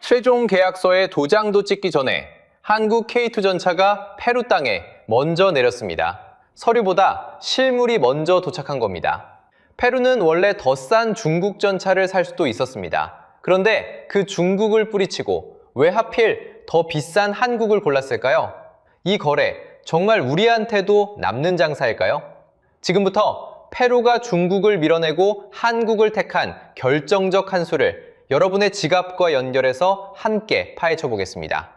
최종 계약서에 도장도 찍기 전에 한국 K2 전차가 페루 땅에 먼저 내렸습니다. 서류보다 실물이 먼저 도착한 겁니다. 페루는 원래 더 싼 중국 전차를 살 수도 있었습니다. 그런데 그 중국을 뿌리치고 왜 하필 더 비싼 한국을 골랐을까요? 이 거래 정말 우리한테도 남는 장사일까요? 지금부터 페루가 중국을 밀어내고 한국을 택한 결정적 한 수를 여러분의 지갑과 연결해서 함께 파헤쳐 보겠습니다.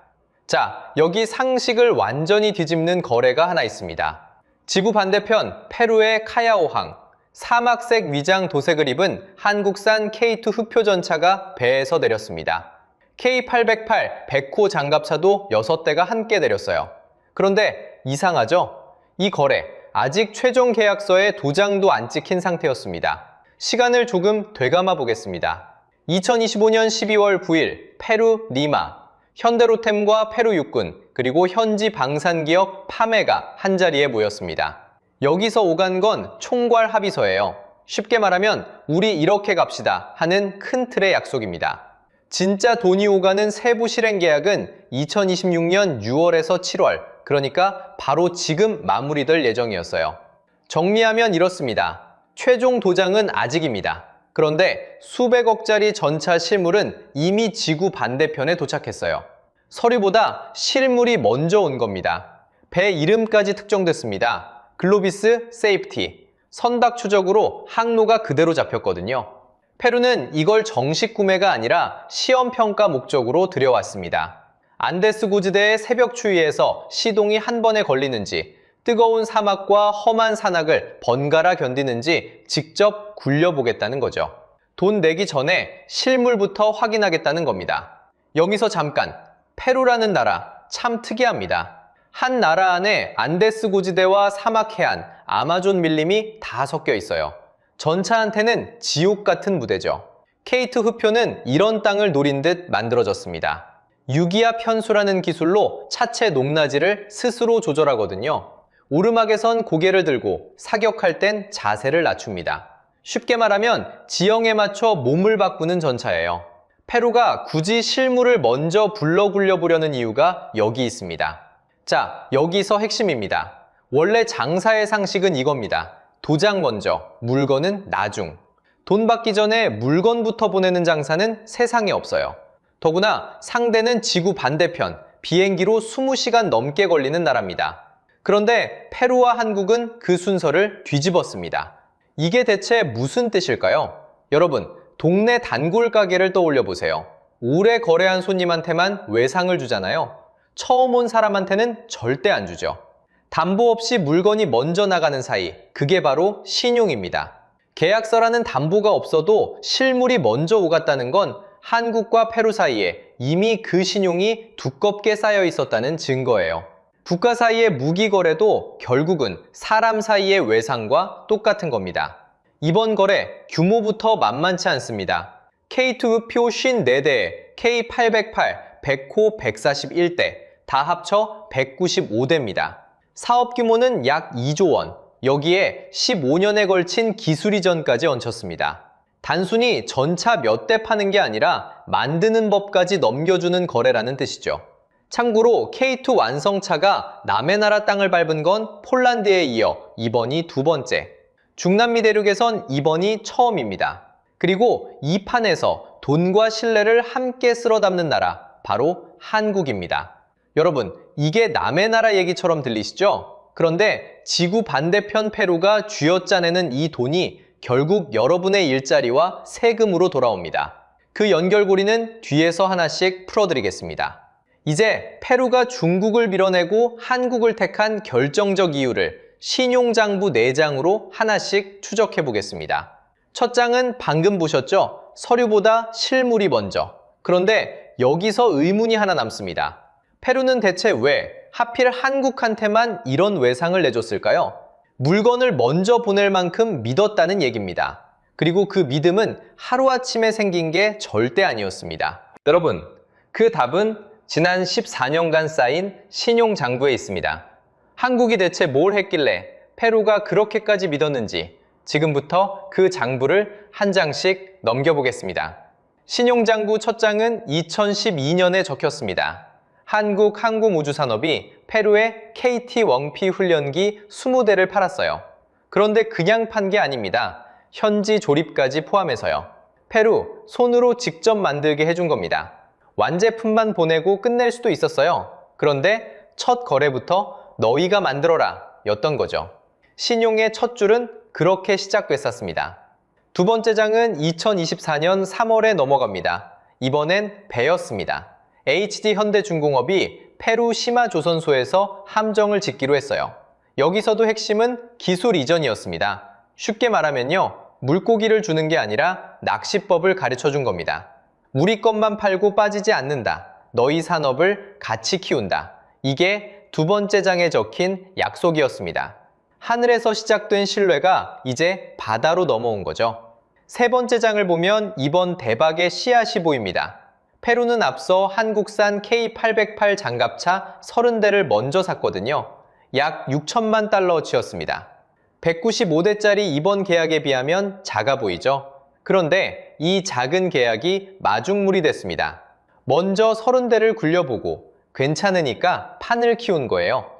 자, 여기 상식을 완전히 뒤집는 거래가 하나 있습니다. 지구 반대편 페루의 카야오항, 사막색 위장 도색을 입은 한국산 K2 흡표 전차가 배에서 내렸습니다. K808 백호 장갑차도 6대가 함께 내렸어요. 그런데 이상하죠? 이 거래 아직 최종 계약서에 도장도 안 찍힌 상태였습니다. 시간을 조금 되감아 보겠습니다. 2025년 12월 9일 페루 리마, 현대로템과 페루 육군, 그리고 현지 방산기업 파메가 한자리에 모였습니다. 여기서 오간 건 총괄 합의서예요. 쉽게 말하면 우리 이렇게 갑시다 하는 큰 틀의 약속입니다. 진짜 돈이 오가는 세부 실행 계약은 2026년 6월에서 7월, 그러니까 바로 지금 마무리될 예정이었어요. 정리하면 이렇습니다. 최종 도장은 아직입니다. 그런데 수백억짜리 전차 실물은 이미 지구 반대편에 도착했어요. 서류보다 실물이 먼저 온 겁니다. 배 이름까지 특정됐습니다. 글로비스 세이프티. 선박 추적으로 항로가 그대로 잡혔거든요. 페루는 이걸 정식 구매가 아니라 시험평가 목적으로 들여왔습니다. 안데스 고지대의 새벽 추위에서 시동이 한 번에 걸리는지, 뜨거운 사막과 험한 산악을 번갈아 견디는지 직접 굴려보겠다는 거죠. 돈 내기 전에 실물부터 확인하겠다는 겁니다. 여기서 잠깐, 페루라는 나라 참 특이합니다. 한 나라 안에 안데스 고지대와 사막 해안, 아마존 밀림이 다 섞여 있어요. 전차한테는 지옥 같은 무대죠. K2 흡표는 이런 땅을 노린 듯 만들어졌습니다. 유기압 현수라는 기술로 차체 높낮이를 스스로 조절하거든요. 오르막에선 고개를 들고 사격할 땐 자세를 낮춥니다. 쉽게 말하면 지형에 맞춰 몸을 바꾸는 전차예요. 페루가 굳이 실물을 먼저 불러 굴려보려는 이유가 여기 있습니다. 자, 여기서 핵심입니다. 원래 장사의 상식은 이겁니다. 도장 먼저, 물건은 나중. 돈 받기 전에 물건부터 보내는 장사는 세상에 없어요. 더구나 상대는 지구 반대편, 비행기로 20시간 넘게 걸리는 나라입니다. 그런데 페루와 한국은 그 순서를 뒤집었습니다. 이게 대체 무슨 뜻일까요? 여러분, 동네 단골 가게를 떠올려 보세요. 오래 거래한 손님한테만 외상을 주잖아요. 처음 온 사람한테는 절대 안 주죠. 담보 없이 물건이 먼저 나가는 사이, 그게 바로 신용입니다. 계약서라는 담보가 없어도 실물이 먼저 오갔다는 건 한국과 페루 사이에 이미 그 신용이 두껍게 쌓여 있었다는 증거예요. 국가 사이의 무기 거래도 결국은 사람 사이의 외상과 똑같은 겁니다. 이번 거래 규모부터 만만치 않습니다. K2 흡표 54대에 K808 백호 141대, 다 합쳐 195대입니다. 사업 규모는 약 2조 원, 여기에 15년에 걸친 기술 이전까지 얹혔습니다. 단순히 전차 몇 대 파는 게 아니라 만드는 법까지 넘겨주는 거래라는 뜻이죠. 참고로 K2 완성차가 남의 나라 땅을 밟은 건 폴란드에 이어 이번이 두 번째, 중남미 대륙에선 이번이 처음입니다. 그리고 이 판에서 돈과 신뢰를 함께 쓸어 담는 나라, 바로 한국입니다. 여러분, 이게 남의 나라 얘기처럼 들리시죠? 그런데 지구 반대편 페루가 쥐어짜내는 이 돈이 결국 여러분의 일자리와 세금으로 돌아옵니다. 그 연결고리는 뒤에서 하나씩 풀어드리겠습니다. 이제 페루가 중국을 밀어내고 한국을 택한 결정적 이유를 신용장부 4장으로 하나씩 추적해 보겠습니다. 첫 장은 방금 보셨죠? 서류보다 실물이 먼저. 그런데 여기서 의문이 하나 남습니다. 페루는 대체 왜 하필 한국한테만 이런 외상을 내줬을까요? 물건을 먼저 보낼 만큼 믿었다는 얘기입니다. 그리고 그 믿음은 하루아침에 생긴 게 절대 아니었습니다. 여러분, 그 답은 지난 14년간 쌓인 신용장부에 있습니다. 한국이 대체 뭘 했길래 페루가 그렇게까지 믿었는지 지금부터 그 장부를 한 장씩 넘겨보겠습니다. 신용장부 첫 장은 2012년에 적혔습니다. 한국 항공우주산업이 페루에 KT 웡피 훈련기 20대를 팔았어요. 그런데 그냥 판 게 아닙니다. 현지 조립까지 포함해서요. 페루, 손으로 직접 만들게 해준 겁니다. 완제품만 보내고 끝낼 수도 있었어요. 그런데 첫 거래부터 너희가 만들어라 였던 거죠. 신용의 첫 줄은 그렇게 시작됐었습니다. 두 번째 장은 2024년 3월에 넘어갑니다. 이번엔 배였습니다. HD 현대중공업이 페루 시마 조선소에서 함정을 짓기로 했어요. 여기서도 핵심은 기술 이전이었습니다. 쉽게 말하면요, 물고기를 주는 게 아니라 낚시법을 가르쳐 준 겁니다. 우리 것만 팔고 빠지지 않는다. 너희 산업을 같이 키운다. 이게 두 번째 장에 적힌 약속이었습니다. 하늘에서 시작된 신뢰가 이제 바다로 넘어온 거죠. 세 번째 장을 보면 이번 대박의 씨앗이 보입니다. 페루는 앞서 한국산 K808 장갑차 30대를 먼저 샀거든요. 약 6천만 달러치였습니다. 195대짜리 이번 계약에 비하면 작아 보이죠? 그런데 이 작은 계약이 마중물이 됐습니다. 먼저 30대를 굴려보고 괜찮으니까 판을 키운 거예요.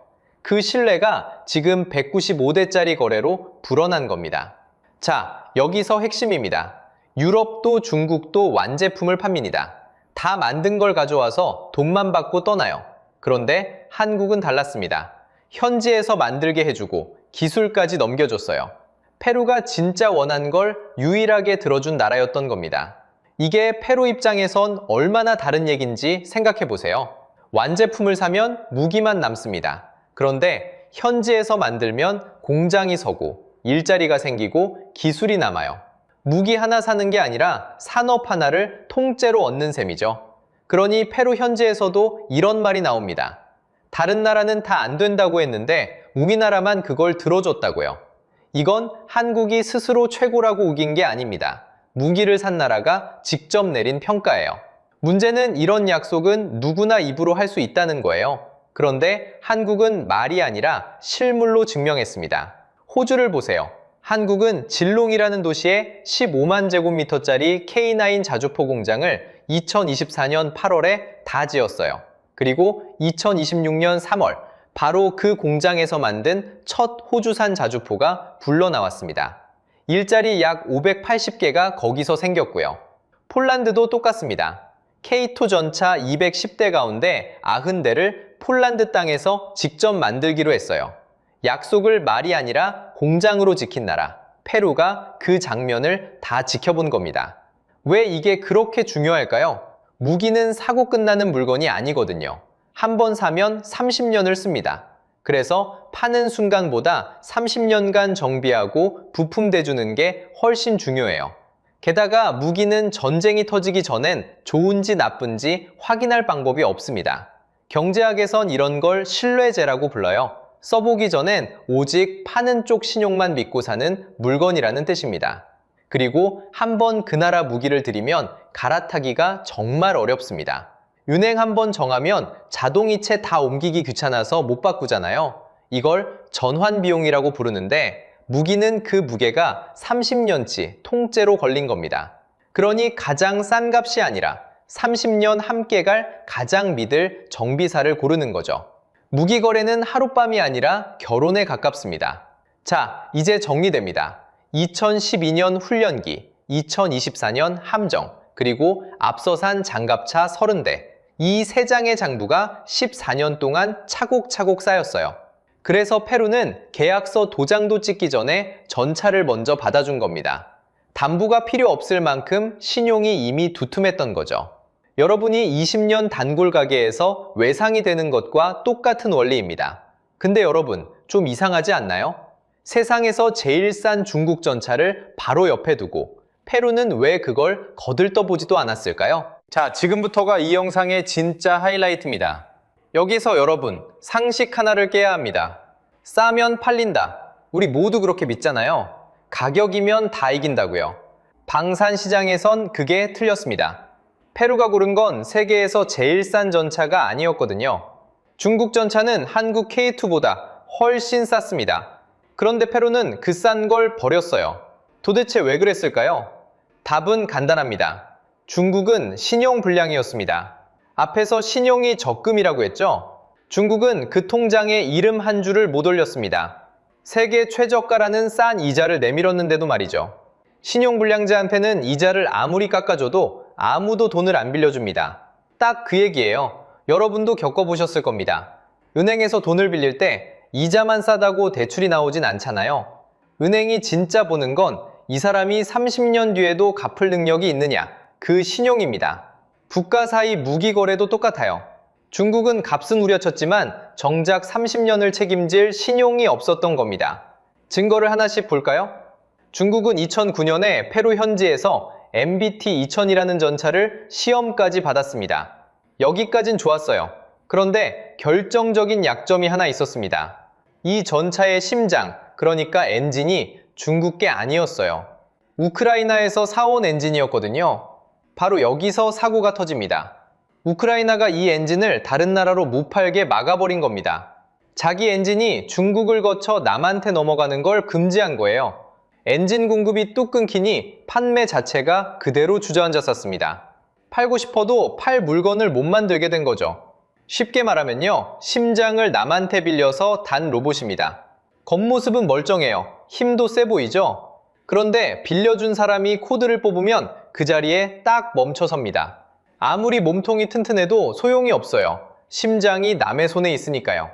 그 신뢰가 지금 195대짜리 거래로 불어난 겁니다. 자, 여기서 핵심입니다. 유럽도 중국도 완제품을 팝니다. 다 만든 걸 가져와서 돈만 받고 떠나요. 그런데 한국은 달랐습니다. 현지에서 만들게 해주고 기술까지 넘겨줬어요. 페루가 진짜 원한 걸 유일하게 들어준 나라였던 겁니다. 이게 페루 입장에선 얼마나 다른 얘기인지 생각해 보세요. 완제품을 사면 무기만 남습니다. 그런데 현지에서 만들면 공장이 서고 일자리가 생기고 기술이 남아요. 무기 하나 사는 게 아니라 산업 하나를 통째로 얻는 셈이죠. 그러니 페루 현지에서도 이런 말이 나옵니다. 다른 나라는 다 안 된다고 했는데 우리나라만 그걸 들어줬다고요. 이건 한국이 스스로 최고라고 우긴 게 아닙니다. 무기를 산 나라가 직접 내린 평가예요. 문제는 이런 약속은 누구나 입으로 할 수 있다는 거예요. 그런데 한국은 말이 아니라 실물로 증명했습니다. 호주를 보세요. 한국은 질롱이라는 도시에 15만 제곱미터짜리 K9 자주포 공장을 2024년 8월에 다 지었어요. 그리고 2026년 3월 바로 그 공장에서 만든 첫 호주산 자주포가 굴러나왔습니다. 일자리 약 580개가 거기서 생겼고요. 폴란드도 똑같습니다. K2 전차 210대 가운데 90대를 폴란드 땅에서 직접 만들기로 했어요. 약속을 말이 아니라 공장으로 지킨 나라, 페루가 그 장면을 다 지켜본 겁니다. 왜 이게 그렇게 중요할까요? 무기는 사고 끝나는 물건이 아니거든요. 한 번 사면 30년을 씁니다. 그래서 파는 순간보다 30년간 정비하고 부품 대주는 게 훨씬 중요해요. 게다가 무기는 전쟁이 터지기 전엔 좋은지 나쁜지 확인할 방법이 없습니다. 경제학에선 이런 걸 신뢰제라고 불러요. 써보기 전엔 오직 파는 쪽 신용만 믿고 사는 물건이라는 뜻입니다. 그리고 한번 그 나라 무기를 들이면 갈아타기가 정말 어렵습니다. 운행 한번 정하면 자동이체 다 옮기기 귀찮아서 못 바꾸잖아요. 이걸 전환비용이라고 부르는데 무기는 그 무게가 30년치 통째로 걸린 겁니다. 그러니 가장 싼 값이 아니라 30년 함께 갈 가장 믿을 정비사를 고르는 거죠. 무기 거래는 하룻밤이 아니라 결혼에 가깝습니다. 자, 이제 정리됩니다. 2012년 훈련기, 2024년 함정, 그리고 앞서 산 장갑차 30대. 이 세 장의 장부가 14년 동안 차곡차곡 쌓였어요. 그래서 페루는 계약서 도장도 찍기 전에 전차를 먼저 받아준 겁니다. 담보가 필요 없을 만큼 신용이 이미 두툼했던 거죠. 여러분이 20년 단골 가게에서 외상이 되는 것과 똑같은 원리입니다. 근데 여러분, 좀 이상하지 않나요? 세상에서 제일 싼 중국 전차를 바로 옆에 두고 페루는 왜 그걸 거들떠보지도 않았을까요? 자, 지금부터가 이 영상의 진짜 하이라이트입니다. 여기서 여러분, 상식 하나를 깨야 합니다. 싸면 팔린다. 우리 모두 그렇게 믿잖아요. 가격이면 다 이긴다고요. 방산 시장에선 그게 틀렸습니다. 페루가 고른 건 세계에서 제일 싼 전차가 아니었거든요. 중국 전차는 한국 K2보다 훨씬 쌌습니다. 그런데 페루는 그 싼 걸 버렸어요. 도대체 왜 그랬을까요? 답은 간단합니다. 중국은 신용불량이었습니다. 앞에서 신용이 적금이라고 했죠? 중국은 그 통장에 이름 한 줄을 못 올렸습니다. 세계 최저가라는 싼 이자를 내밀었는데도 말이죠. 신용불량자한테는 이자를 아무리 깎아줘도 아무도 돈을 안 빌려줍니다. 딱 그 얘기예요. 여러분도 겪어보셨을 겁니다. 은행에서 돈을 빌릴 때 이자만 싸다고 대출이 나오진 않잖아요. 은행이 진짜 보는 건 이 사람이 30년 뒤에도 갚을 능력이 있느냐, 그 신용입니다. 국가 사이 무기거래도 똑같아요. 중국은 값은 우려쳤지만 정작 30년을 책임질 신용이 없었던 겁니다. 증거를 하나씩 볼까요? 중국은 2009년에 페루 현지에서 MBT-2000이라는 전차를 시험까지 받았습니다. 여기까진 좋았어요. 그런데 결정적인 약점이 하나 있었습니다. 이 전차의 심장, 그러니까 엔진이 중국 게 아니었어요. 우크라이나에서 사온 엔진이었거든요. 바로 여기서 사고가 터집니다. 우크라이나가 이 엔진을 다른 나라로 못 팔게 막아버린 겁니다. 자기 엔진이 중국을 거쳐 남한테 넘어가는 걸 금지한 거예요. 엔진 공급이 뚝 끊기니 판매 자체가 그대로 주저앉았었습니다. 팔고 싶어도 팔 물건을 못 만들게 된 거죠. 쉽게 말하면요, 심장을 남한테 빌려서 단 로봇입니다. 겉모습은 멀쩡해요. 힘도 세 보이죠? 그런데 빌려준 사람이 코드를 뽑으면 그 자리에 딱 멈춰섭니다. 아무리 몸통이 튼튼해도 소용이 없어요. 심장이 남의 손에 있으니까요.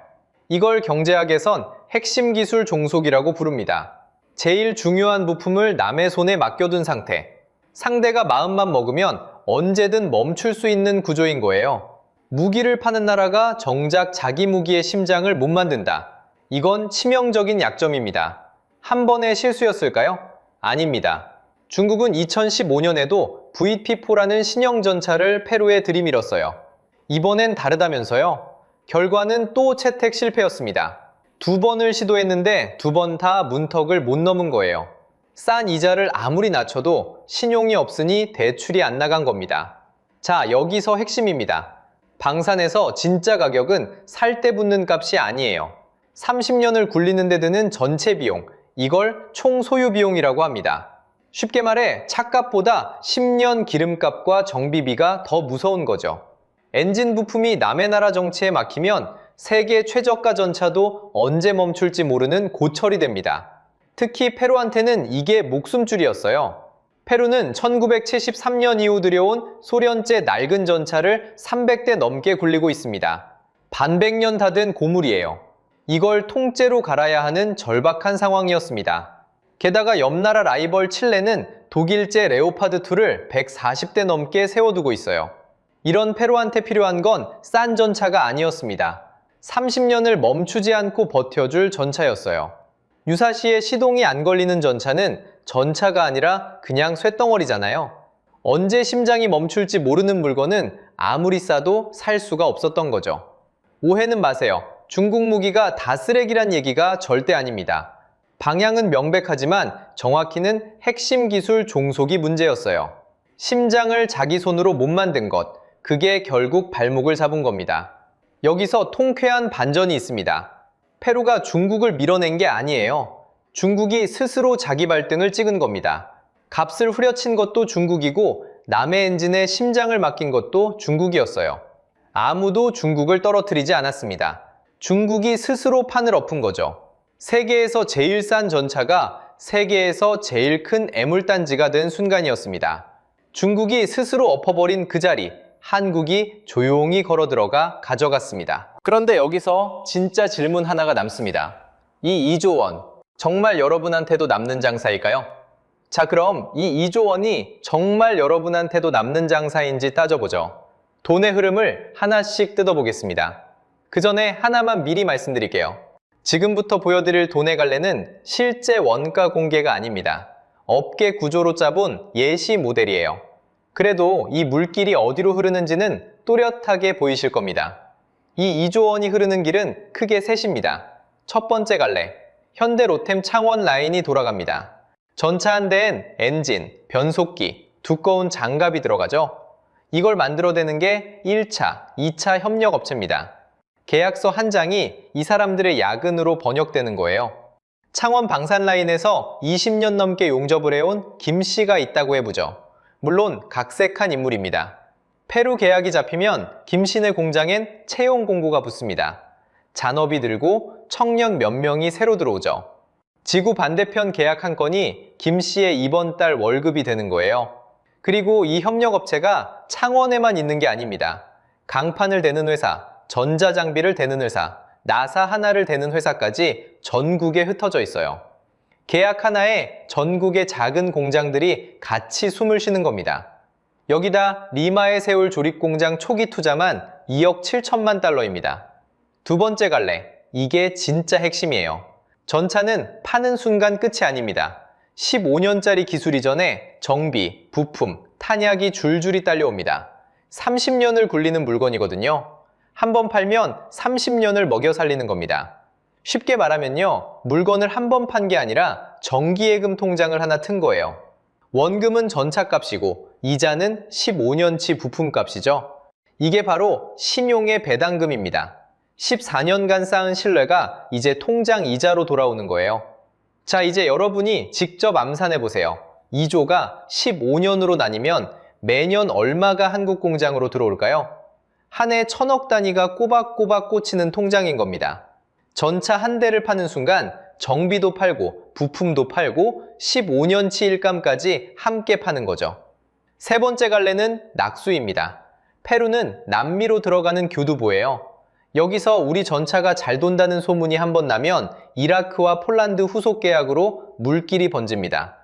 이걸 경제학에선 핵심 기술 종속이라고 부릅니다. 제일 중요한 부품을 남의 손에 맡겨둔 상태. 상대가 마음만 먹으면 언제든 멈출 수 있는 구조인 거예요. 무기를 파는 나라가 정작 자기 무기의 심장을 못 만든다. 이건 치명적인 약점입니다. 한 번의 실수였을까요? 아닙니다. 중국은 2015년에도 VP4라는 신형 전차를 페루에 들이밀었어요. 이번엔 다르다면서요? 결과는 또 채택 실패였습니다. 2번을 시도했는데 2번 다 문턱을 못 넘은 거예요. 싼 이자를 아무리 낮춰도 신용이 없으니 대출이 안 나간 겁니다. 자, 여기서 핵심입니다. 방산에서 진짜 가격은 살 때 붙는 값이 아니에요. 30년을 굴리는 데 드는 전체 비용, 이걸 총 소유 비용이라고 합니다. 쉽게 말해 차값보다 10년 기름값과 정비비가 더 무서운 거죠. 엔진 부품이 남의 나라 정치에 막히면 세계 최저가 전차도 언제 멈출지 모르는 고철이 됩니다. 특히 페루한테는 이게 목숨줄이었어요. 페루는 1973년 이후 들여온 소련제 낡은 전차를 300대 넘게 굴리고 있습니다. 반백년 다 된 고물이에요. 이걸 통째로 갈아야 하는 절박한 상황이었습니다. 게다가 옆나라 라이벌 칠레는 독일제 레오파드2를 140대 넘게 세워두고 있어요. 이런 페루한테 필요한 건 싼 전차가 아니었습니다. 30년을 멈추지 않고 버텨줄 전차였어요. 유사시에 시동이 안 걸리는 전차는 전차가 아니라 그냥 쇳덩어리잖아요. 언제 심장이 멈출지 모르는 물건은 아무리 싸도 살 수가 없었던 거죠. 오해는 마세요. 중국 무기가 다 쓰레기란 얘기가 절대 아닙니다. 방향은 명백하지만 정확히는 핵심 기술 종속이 문제였어요. 심장을 자기 손으로 못 만든 것, 그게 결국 발목을 잡은 겁니다. 여기서 통쾌한 반전이 있습니다. 페루가 중국을 밀어낸 게 아니에요. 중국이 스스로 자기 발등을 찍은 겁니다. 값을 후려친 것도 중국이고 남의 엔진에 심장을 맡긴 것도 중국이었어요. 아무도 중국을 떨어뜨리지 않았습니다. 중국이 스스로 판을 엎은 거죠. 세계에서 제일 싼 전차가 세계에서 제일 큰 애물단지가 된 순간이었습니다. 중국이 스스로 엎어버린 그 자리, 한국이 조용히 걸어 들어가 가져갔습니다. 그런데 여기서 진짜 질문 하나가 남습니다. 이 2조 원, 정말 여러분한테도 남는 장사일까요? 자, 그럼 이 2조 원이 정말 여러분한테도 남는 장사인지 따져보죠. 돈의 흐름을 하나씩 뜯어보겠습니다. 그 전에 하나만 미리 말씀드릴게요. 지금부터 보여드릴 돈의 갈래는 실제 원가 공개가 아닙니다. 업계 구조로 짜본 예시 모델이에요. 그래도 이 물길이 어디로 흐르는지는 또렷하게 보이실 겁니다. 이 2조 원이 흐르는 길은 크게 셋입니다. 첫 번째 갈래, 현대 로템 창원 라인이 돌아갑니다. 전차 한 대엔 엔진, 변속기, 두꺼운 장갑이 들어가죠. 이걸 만들어내는 게 1차, 2차 협력업체입니다. 계약서 한 장이 이 사람들의 야근으로 번역되는 거예요. 창원 방산 라인에서 20년 넘게 용접을 해온 김 씨가 있다고 해보죠. 물론 각색한 인물입니다. 페루 계약이 잡히면 김 씨네 공장엔 채용 공고가 붙습니다. 잔업이 늘고 청년 몇 명이 새로 들어오죠. 지구 반대편 계약 한 건이 김 씨의 이번 달 월급이 되는 거예요. 그리고 이 협력업체가 창원에만 있는 게 아닙니다. 강판을 대는 회사, 전자장비를 대는 회사, 나사 하나를 대는 회사까지 전국에 흩어져 있어요. 계약 하나에 전국의 작은 공장들이 같이 숨을 쉬는 겁니다. 여기다 리마에 세울 조립공장 초기 투자만 2억 7천만 달러입니다. 두 번째 갈래, 이게 진짜 핵심이에요. 전차는 파는 순간 끝이 아닙니다. 15년짜리 기술 이전에 정비, 부품, 탄약이 줄줄이 딸려옵니다. 30년을 굴리는 물건이거든요. 한번 팔면 30년을 먹여 살리는 겁니다. 쉽게 말하면요, 물건을 한 번 판 게 아니라 정기예금 통장을 하나 튼 거예요. 원금은 전차값이고 이자는 15년치 부품값이죠. 이게 바로 신용의 배당금입니다. 14년간 쌓은 신뢰가 이제 통장 이자로 돌아오는 거예요. 자, 이제 여러분이 직접 암산해 보세요. 2조가 15년으로 나뉘면 매년 얼마가 한국 공장으로 들어올까요? 한 해 1,000억 단위가 꼬박꼬박 꽂히는 통장인 겁니다. 전차 한 대를 파는 순간 정비도 팔고 부품도 팔고 15년치 일감까지 함께 파는 거죠. 세 번째 갈래는 낙수입니다. 페루는 남미로 들어가는 교두보예요. 여기서 우리 전차가 잘 돈다는 소문이 한번 나면 이라크와 폴란드 후속 계약으로 물길이 번집니다.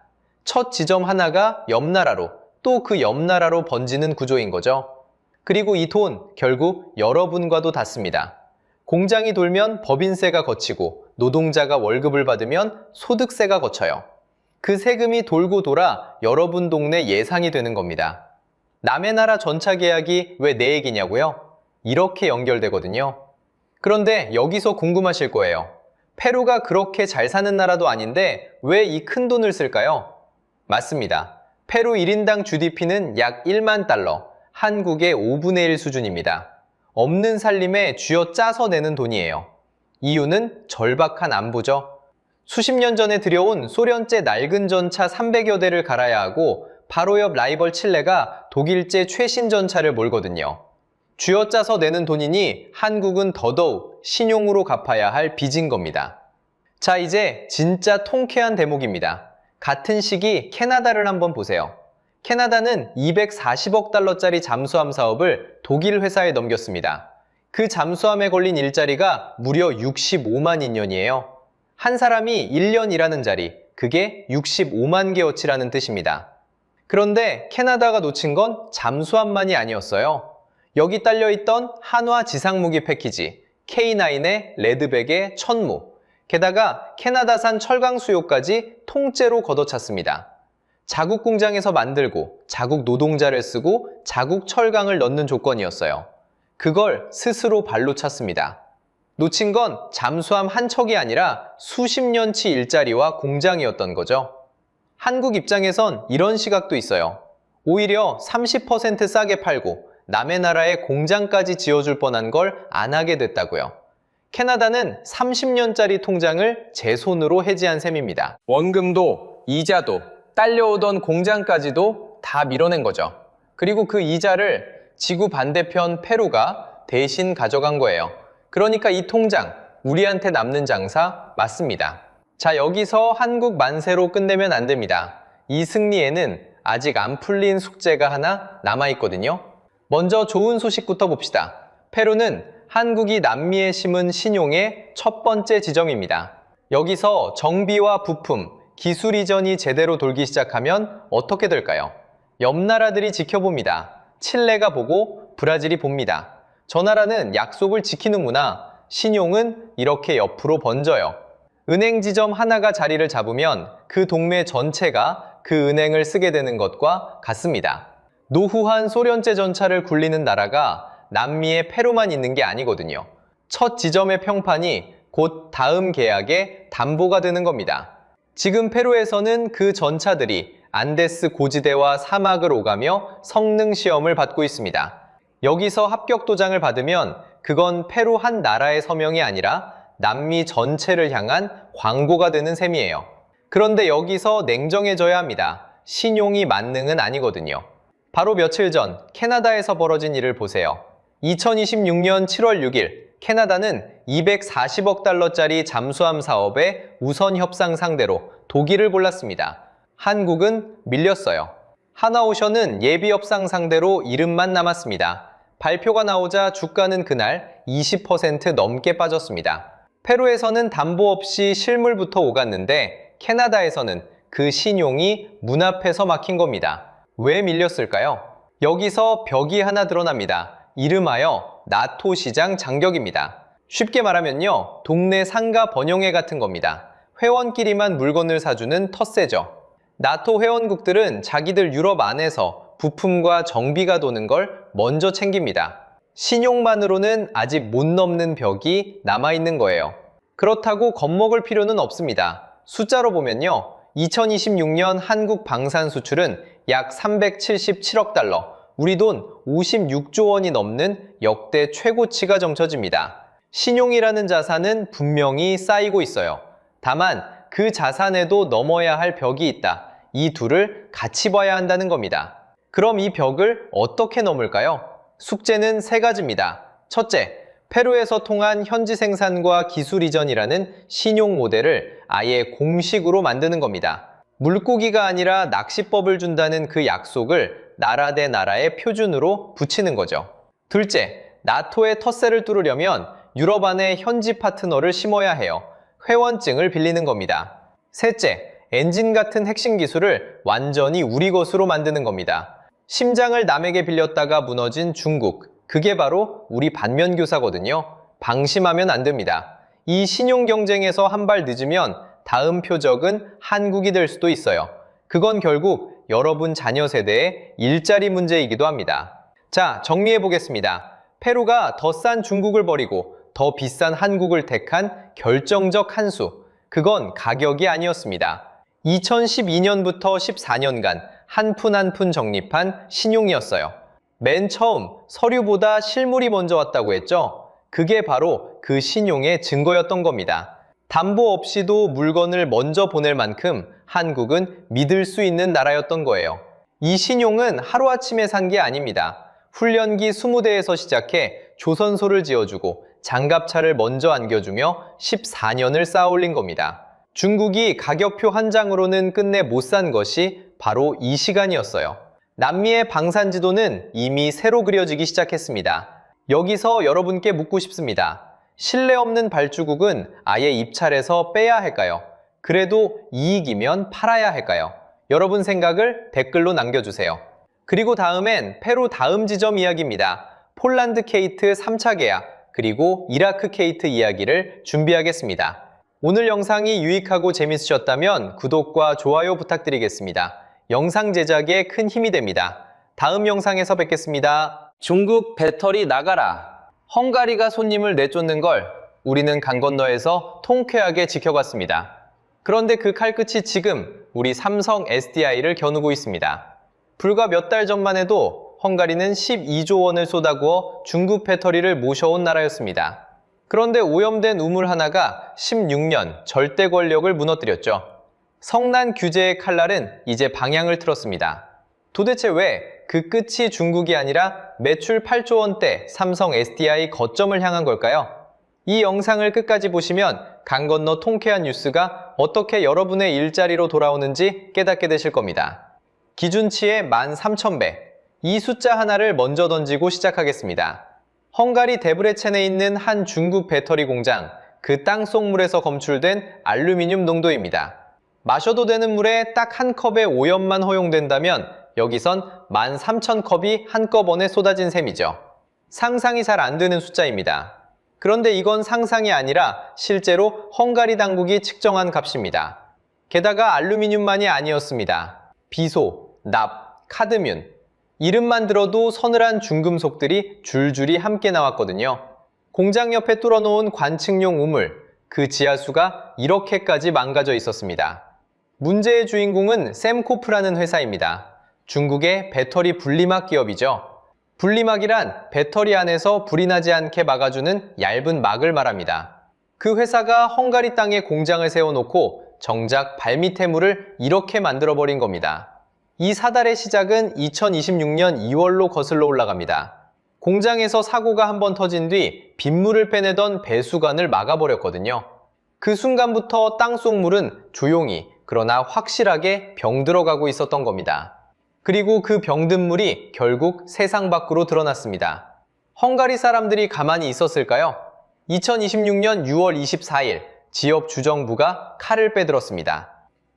첫 지점 하나가 옆 나라로, 또 그 옆 나라로 번지는 구조인 거죠. 그리고 이 돈 결국 여러분과도 닿습니다. 공장이 돌면 법인세가 거치고 노동자가 월급을 받으면 소득세가 거쳐요. 그 세금이 돌고 돌아 여러분 동네 예상이 되는 겁니다. 남의 나라 전차 계약이 왜 내 얘기냐고요? 이렇게 연결되거든요. 그런데 여기서 궁금하실 거예요. 페루가 그렇게 잘 사는 나라도 아닌데 왜 이 큰 돈을 쓸까요? 맞습니다. 페루 1인당 GDP는 약 1만 달러, 한국의 5분의 1 수준입니다. 없는 살림에 쥐어짜서 내는 돈이에요. 이유는 절박한 안보죠. 수십 년 전에 들여온 소련제 낡은 전차 300여 대를 갈아야 하고 바로 옆 라이벌 칠레가 독일제 최신 전차를 몰거든요. 쥐어짜서 내는 돈이니 한국은 더더욱 신용으로 갚아야 할 빚인 겁니다. 자, 이제 진짜 통쾌한 대목입니다. 같은 시기 캐나다를 한번 보세요. 캐나다는 240억 달러짜리 잠수함 사업을 독일 회사에 넘겼습니다. 그 잠수함에 걸린 일자리가 무려 65만 인년이에요. 한 사람이 1년 일하는 자리, 그게 65만 개어치라는 뜻입니다. 그런데 캐나다가 놓친 건 잠수함만이 아니었어요. 여기 딸려있던 한화 지상무기 패키지, K9의 레드백의 천무, 게다가 캐나다산 철강 수요까지 통째로 걷어찼습니다. 자국 공장에서 만들고 자국 노동자를 쓰고 자국 철강을 넣는 조건이었어요. 그걸 스스로 발로 찼습니다. 놓친 건 잠수함 한 척이 아니라 수십 년치 일자리와 공장이었던 거죠. 한국 입장에선 이런 시각도 있어요. 오히려 30% 싸게 팔고 남의 나라에 공장까지 지어줄 뻔한 걸 안 하게 됐다고요. 캐나다는 30년짜리 통장을 제 손으로 해지한 셈입니다. 원금도 이자도 딸려오던 공장까지도 다 밀어낸 거죠. 그리고 그 이자를 지구 반대편 페루가 대신 가져간 거예요. 그러니까 이 통장, 우리한테 남는 장사 맞습니다. 자, 여기서 한국 만세로 끝내면 안 됩니다. 이 승리에는 아직 안 풀린 숙제가 하나 남아있거든요. 먼저 좋은 소식부터 봅시다. 페루는 한국이 남미에 심은 신용의 첫 번째 지점입니다. 여기서 정비와 부품, 기술 이전이 제대로 돌기 시작하면 어떻게 될까요? 옆 나라들이 지켜봅니다. 칠레가 보고 브라질이 봅니다. 저 나라는 약속을 지키는구나. 신용은 이렇게 옆으로 번져요. 은행 지점 하나가 자리를 잡으면 그 동네 전체가 그 은행을 쓰게 되는 것과 같습니다. 노후한 소련제 전차를 굴리는 나라가 남미의 페루만 있는 게 아니거든요. 첫 지점의 평판이 곧 다음 계약의 담보가 되는 겁니다. 지금 페루에서는 그 전차들이 안데스 고지대와 사막을 오가며 성능 시험을 받고 있습니다. 여기서 합격 도장을 받으면 그건 페루 한 나라의 서명이 아니라 남미 전체를 향한 광고가 되는 셈이에요. 그런데 여기서 냉정해져야 합니다. 신용이 만능은 아니거든요. 바로 며칠 전 캐나다에서 벌어진 일을 보세요. 2026년 7월 6일 캐나다는 240억 달러짜리 잠수함 사업의 우선 협상 상대로 독일을 골랐습니다. 한국은 밀렸어요. 하나오션은 예비 협상 상대로 이름만 남았습니다. 발표가 나오자 주가는 그날 20% 넘게 빠졌습니다. 페루에서는 담보 없이 실물부터 오갔는데 캐나다에서는 그 신용이 문 앞에서 막힌 겁니다. 왜 밀렸을까요? 여기서 벽이 하나 드러납니다. 이름하여 나토 시장 장벽입니다. 쉽게 말하면요, 동네 상가 번영회 같은 겁니다. 회원끼리만 물건을 사주는 텃세죠. 나토 회원국들은 자기들 유럽 안에서 부품과 정비가 도는 걸 먼저 챙깁니다. 신용만으로는 아직 못 넘는 벽이 남아있는 거예요. 그렇다고 겁먹을 필요는 없습니다. 숫자로 보면요, 2026년 한국 방산 수출은 약 377억 달러, 우리 돈 56조 원이 넘는 역대 최고치가 점쳐집니다. 신용이라는 자산은 분명히 쌓이고 있어요. 다만 그 자산에도 넘어야 할 벽이 있다. 이 둘을 같이 봐야 한다는 겁니다. 그럼 이 벽을 어떻게 넘을까요? 숙제는 세 가지입니다. 첫째, 페루에서 통한 현지 생산과 기술 이전이라는 신용 모델을 아예 공식으로 만드는 겁니다. 물고기가 아니라 낚시법을 준다는 그 약속을 나라 대 나라의 표준으로 붙이는 거죠. 둘째, 나토의 텃세를 뚫으려면 유럽 안에 현지 파트너를 심어야 해요. 회원증을 빌리는 겁니다. 셋째, 엔진 같은 핵심 기술을 완전히 우리 것으로 만드는 겁니다. 심장을 남에게 빌렸다가 무너진 중국, 그게 바로 우리 반면교사거든요. 방심하면 안 됩니다. 이 신용 경쟁에서 한 발 늦으면 다음 표적은 한국이 될 수도 있어요. 그건 결국 여러분 자녀 세대의 일자리 문제이기도 합니다. 자, 정리해 보겠습니다. 페루가 더 싼 중국을 버리고 더 비싼 한국을 택한 결정적 한 수. 그건 가격이 아니었습니다. 2012년부터 14년간 한 푼 한 푼 적립한 신용이었어요. 맨 처음 서류보다 실물이 먼저 왔다고 했죠? 그게 바로 그 신용의 증거였던 겁니다. 담보 없이도 물건을 먼저 보낼 만큼 한국은 믿을 수 있는 나라였던 거예요. 이 신용은 하루아침에 산 게 아닙니다. 훈련기 20대에서 시작해 조선소를 지어주고 장갑차를 먼저 안겨주며 14년을 쌓아 올린 겁니다. 중국이 가격표 한 장으로는 끝내 못 산 것이 바로 이 시간이었어요. 남미의 방산지도는 이미 새로 그려지기 시작했습니다. 여기서 여러분께 묻고 싶습니다. 신뢰 없는 발주국은 아예 입찰에서 빼야 할까요? 그래도 이익이면 팔아야 할까요? 여러분 생각을 댓글로 남겨주세요. 그리고 다음엔 페루 다음 지점 이야기입니다. 폴란드 케이트 3차 계약, 그리고 이라크 케이트 이야기를 준비하겠습니다. 오늘 영상이 유익하고 재밌으셨다면 구독과 좋아요 부탁드리겠습니다. 영상 제작에 큰 힘이 됩니다. 다음 영상에서 뵙겠습니다. 중국 배터리 나가라. 헝가리가 손님을 내쫓는 걸 우리는 강 건너에서 통쾌하게 지켜봤습니다. 그런데 그 칼끝이 지금 우리 삼성 SDI를 겨누고 있습니다. 불과 몇 달 전만 해도 헝가리는 12조 원을 쏟아부어 중국 배터리를 모셔온 나라였습니다. 그런데 오염된 우물 하나가 16년 절대 권력을 무너뜨렸죠. 성난 규제의 칼날은 이제 방향을 틀었습니다. 도대체 왜 그 끝이 중국이 아니라 매출 8조 원대 삼성 SDI 거점을 향한 걸까요? 이 영상을 끝까지 보시면 강 건너 통쾌한 뉴스가 어떻게 여러분의 일자리로 돌아오는지 깨닫게 되실 겁니다. 기준치의 13,000배. 이 숫자 하나를 먼저 던지고 시작하겠습니다. 헝가리 데브레첸에 있는 한 중국 배터리 공장, 그 땅속물에서 검출된 알루미늄 농도입니다. 마셔도 되는 물에 딱 한 컵의 오염만 허용된다면 여기선 13,000컵이 한꺼번에 쏟아진 셈이죠. 상상이 잘 안 되는 숫자입니다. 그런데 이건 상상이 아니라 실제로 헝가리 당국이 측정한 값입니다. 게다가 알루미늄만이 아니었습니다. 비소, 납, 카드뮴. 이름만 들어도 서늘한 중금속들이 줄줄이 함께 나왔거든요. 공장 옆에 뚫어놓은 관측용 우물, 그 지하수가 이렇게까지 망가져 있었습니다. 문제의 주인공은 셈코프라는 회사입니다. 중국의 배터리 분리막 기업이죠. 분리막이란 배터리 안에서 불이 나지 않게 막아주는 얇은 막을 말합니다. 그 회사가 헝가리 땅에 공장을 세워놓고 정작 발밑의 물을 이렇게 만들어버린 겁니다. 이 사달의 시작은 2026년 2월로 거슬러 올라갑니다. 공장에서 사고가 한번 터진 뒤 빗물을 빼내던 배수관을 막아버렸거든요. 그 순간부터 땅속 물은 조용히 그러나 확실하게 병들어가고 있었던 겁니다. 그리고 그 병든 물이 결국 세상 밖으로 드러났습니다. 헝가리 사람들이 가만히 있었을까요? 2026년 6월 24일 지역 주정부가 칼을 빼들었습니다.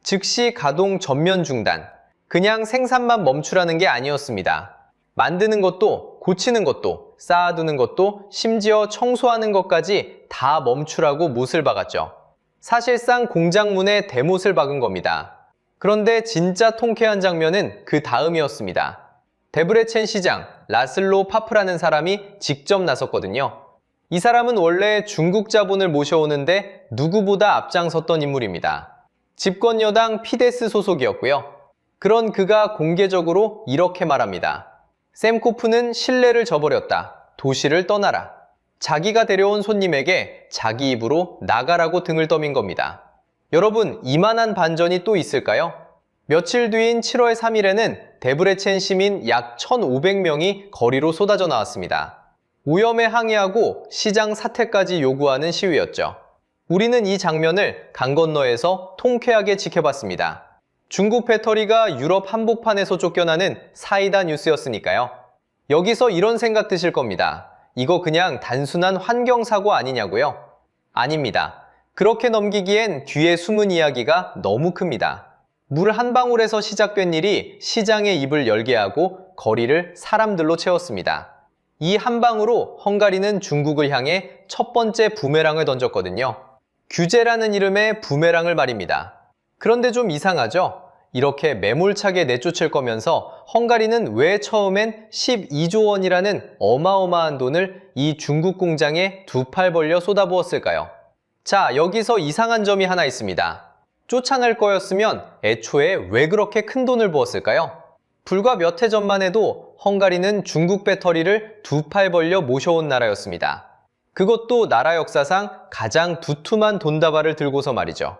즉시 가동 전면 중단. 그냥 생산만 멈추라는 게 아니었습니다. 만드는 것도 고치는 것도 쌓아두는 것도 심지어 청소하는 것까지 다 멈추라고 못을 박았죠. 사실상 공장 문에 대못을 박은 겁니다. 그런데 진짜 통쾌한 장면은 그 다음이었습니다. 데브레첸 시장 라슬로 파프라는 사람이 직접 나섰거든요. 이 사람은 원래 중국 자본을 모셔오는데 누구보다 앞장섰던 인물입니다. 집권 여당 피데스 소속이었고요. 그런 그가 공개적으로 이렇게 말합니다. 셈코프는 신뢰를 저버렸다. 도시를 떠나라. 자기가 데려온 손님에게 자기 입으로 나가라고 등을 떠민 겁니다. 여러분, 이만한 반전이 또 있을까요? 며칠 뒤인 7월 3일에는 데브레첸 시민 약 1,500명이 거리로 쏟아져 나왔습니다. 오염에 항의하고 시장 사퇴까지 요구하는 시위였죠. 우리는 이 장면을 강 건너에서 통쾌하게 지켜봤습니다. 중국 배터리가 유럽 한복판에서 쫓겨나는 사이다 뉴스였으니까요. 여기서 이런 생각 드실 겁니다. 이거 그냥 단순한 환경사고 아니냐고요? 아닙니다. 그렇게 넘기기엔 뒤에 숨은 이야기가 너무 큽니다. 물 한 방울에서 시작된 일이 시장의 입을 열게 하고 거리를 사람들로 채웠습니다. 이 한 방으로 헝가리는 중국을 향해 첫 번째 부메랑을 던졌거든요. 규제라는 이름의 부메랑을 말입니다. 그런데 좀 이상하죠? 이렇게 매몰차게 내쫓을 거면서 헝가리는 왜 처음엔 12조 원이라는 어마어마한 돈을 이 중국 공장에 두 팔 벌려 쏟아부었을까요? 자, 여기서 이상한 점이 하나 있습니다. 쫓아낼 거였으면 애초에 왜 그렇게 큰 돈을 부었을까요? 불과 몇 해 전만 해도 헝가리는 중국 배터리를 두 팔 벌려 모셔온 나라였습니다. 그것도 나라 역사상 가장 두툼한 돈다발을 들고서 말이죠.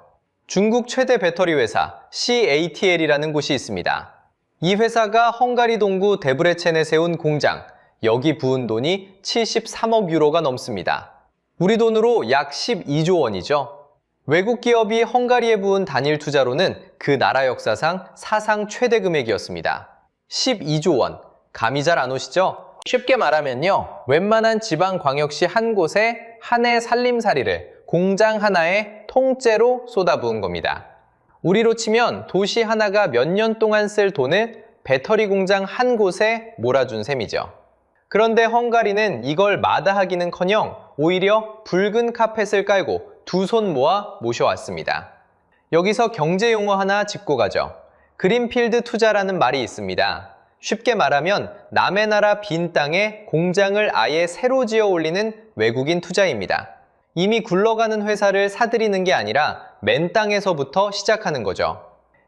중국 최대 배터리 회사 CATL이라는 곳이 있습니다. 이 회사가 헝가리 동부 데브레첸에 세운 공장, 여기 부은 돈이 73억 유로가 넘습니다. 우리 돈으로 약 12조 원이죠. 외국 기업이 헝가리에 부은 단일 투자로는 그 나라 역사상 사상 최대 금액이었습니다. 12조 원. 감이 잘 안 오시죠? 쉽게 말하면요, 웬만한 지방광역시 한 곳에 한 해 살림살이를 공장 하나에 통째로 쏟아부은 겁니다. 우리로 치면 도시 하나가 몇 년 동안 쓸 돈을 배터리 공장 한 곳에 몰아준 셈이죠. 그런데 헝가리는 이걸 마다하기는커녕 오히려 붉은 카펫을 깔고 두 손 모아 모셔왔습니다. 여기서 경제 용어 하나 짚고 가죠. 그린필드 투자라는 말이 있습니다. 쉽게 말하면 남의 나라 빈 땅에 공장을 아예 새로 지어 올리는 외국인 투자입니다. 이미 굴러가는 회사를 사들이는 게 아니라 맨 땅에서부터 시작하는 거죠.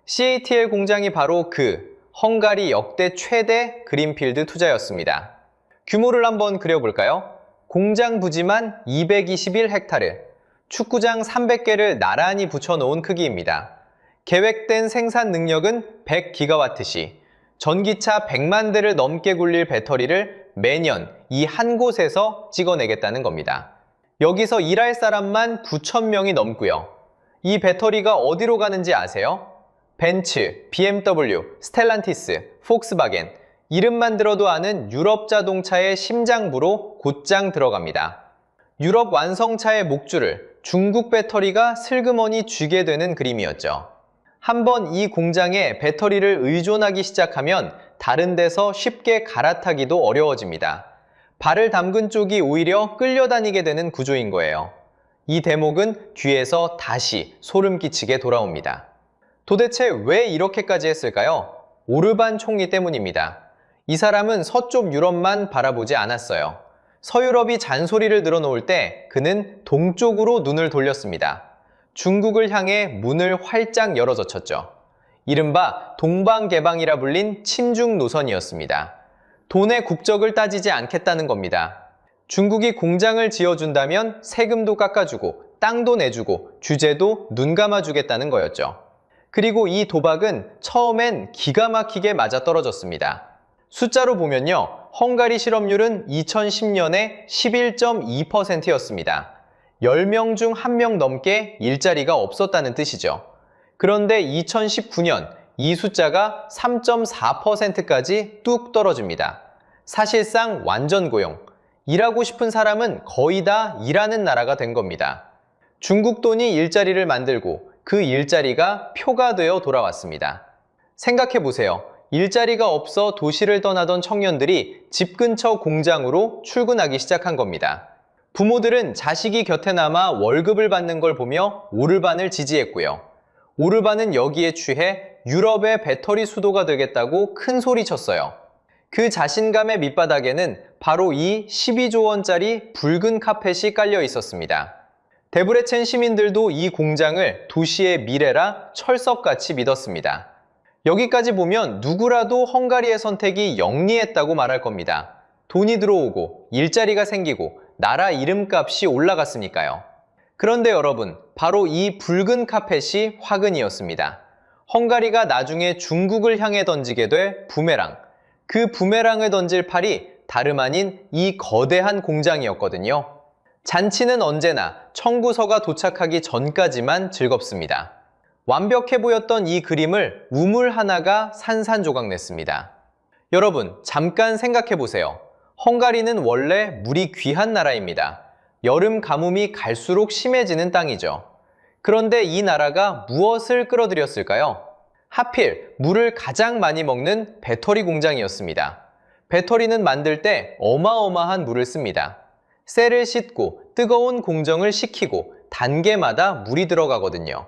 CATL 공장이 바로 그 헝가리 역대 최대 그린필드 투자였습니다. 규모를 한번 그려볼까요? 공장 부지만 221헥타르, 축구장 300개를 나란히 붙여놓은 크기입니다. 계획된 생산 능력은 100기가와트시, 전기차 100만 대를 넘게 굴릴 배터리를 매년 이 한 곳에서 찍어내겠다는 겁니다. 여기서 일할 사람만 9,000명이 넘고요. 이 배터리가 어디로 가는지 아세요? 벤츠, BMW, 스텔란티스, 폭스바겐, 이름만 들어도 아는 유럽 자동차의 심장부로 곧장 들어갑니다. 유럽 완성차의 목줄을 중국 배터리가 슬그머니 쥐게 되는 그림이었죠. 한번 이 공장에 배터리를 의존하기 시작하면 다른 데서 쉽게 갈아타기도 어려워집니다. 발을 담근 쪽이 오히려 끌려다니게 되는 구조인 거예요. 이 대목은 뒤에서 다시 소름 끼치게 돌아옵니다. 도대체 왜 이렇게까지 했을까요? 오르반 총리 때문입니다. 이 사람은 서쪽 유럽만 바라보지 않았어요. 서유럽이 잔소리를 늘어놓을 때 그는 동쪽으로 눈을 돌렸습니다. 중국을 향해 문을 활짝 열어젖혔죠. 이른바 동방개방이라 불린 친중 노선이었습니다. 돈의 국적을 따지지 않겠다는 겁니다. 중국이 공장을 지어준다면 세금도 깎아주고 땅도 내주고 규제도 눈 감아주겠다는 거였죠. 그리고 이 도박은 처음엔 기가 막히게 맞아떨어졌습니다. 숫자로 보면요, 헝가리 실업률은 2010년에 11.2%였습니다. 10명 중 1명 넘게 일자리가 없었다는 뜻이죠. 그런데 2019년 이 숫자가 3.4%까지 뚝 떨어집니다. 사실상 완전 고용. 일하고 싶은 사람은 거의 다 일하는 나라가 된 겁니다. 중국 돈이 일자리를 만들고 그 일자리가 표가 되어 돌아왔습니다. 생각해 보세요. 일자리가 없어 도시를 떠나던 청년들이 집 근처 공장으로 출근하기 시작한 겁니다. 부모들은 자식이 곁에 남아 월급을 받는 걸 보며 오르반을 지지했고요. 오르반은 여기에 취해 유럽의 배터리 수도가 되겠다고 큰 소리 쳤어요. 그 자신감의 밑바닥에는 바로 이 12조 원짜리 붉은 카펫이 깔려 있었습니다. 데브레첸 시민들도 이 공장을 도시의 미래라 철석같이 믿었습니다. 여기까지 보면 누구라도 헝가리의 선택이 영리했다고 말할 겁니다. 돈이 들어오고 일자리가 생기고 나라 이름값이 올라갔으니까요. 그런데 여러분, 바로 이 붉은 카펫이 화근이었습니다. 헝가리가 나중에 중국을 향해 던지게 될 부메랑. 그 부메랑을 던질 팔이 다름 아닌 이 거대한 공장이었거든요. 잔치는 언제나 청구서가 도착하기 전까지만 즐겁습니다. 완벽해 보였던 이 그림을 우물 하나가 산산조각냈습니다. 여러분, 잠깐 생각해 보세요. 헝가리는 원래 물이 귀한 나라입니다. 여름 가뭄이 갈수록 심해지는 땅이죠. 그런데 이 나라가 무엇을 끌어들였을까요? 하필 물을 가장 많이 먹는 배터리 공장이었습니다. 배터리는 만들 때 어마어마한 물을 씁니다. 쇠를 씻고 뜨거운 공정을 식히고 단계마다 물이 들어가거든요.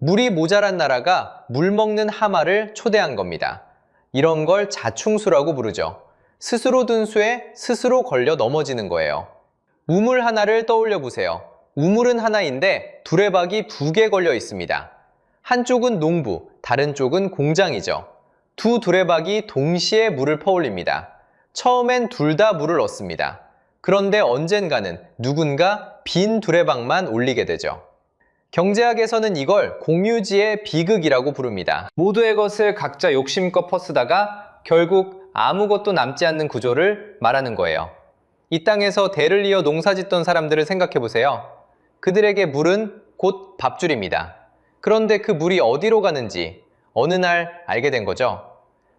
물이 모자란 나라가 물 먹는 하마를 초대한 겁니다. 이런 걸 자충수라고 부르죠. 스스로 든 수에 스스로 걸려 넘어지는 거예요. 우물 하나를 떠올려 보세요. 우물은 하나인데 두레박이 두 개 걸려 있습니다. 한쪽은 농부, 다른 쪽은 공장이죠. 두 두레박이 동시에 물을 퍼올립니다. 처음엔 둘 다 물을 얻습니다. 그런데 언젠가는 누군가 빈 두레박만 올리게 되죠. 경제학에서는 이걸 공유지의 비극이라고 부릅니다. 모두의 것을 각자 욕심껏 퍼쓰다가 결국 아무것도 남지 않는 구조를 말하는 거예요. 이 땅에서 대를 이어 농사짓던 사람들을 생각해 보세요. 그들에게 물은 곧 밥줄입니다. 그런데 그 물이 어디로 가는지 어느 날 알게 된 거죠.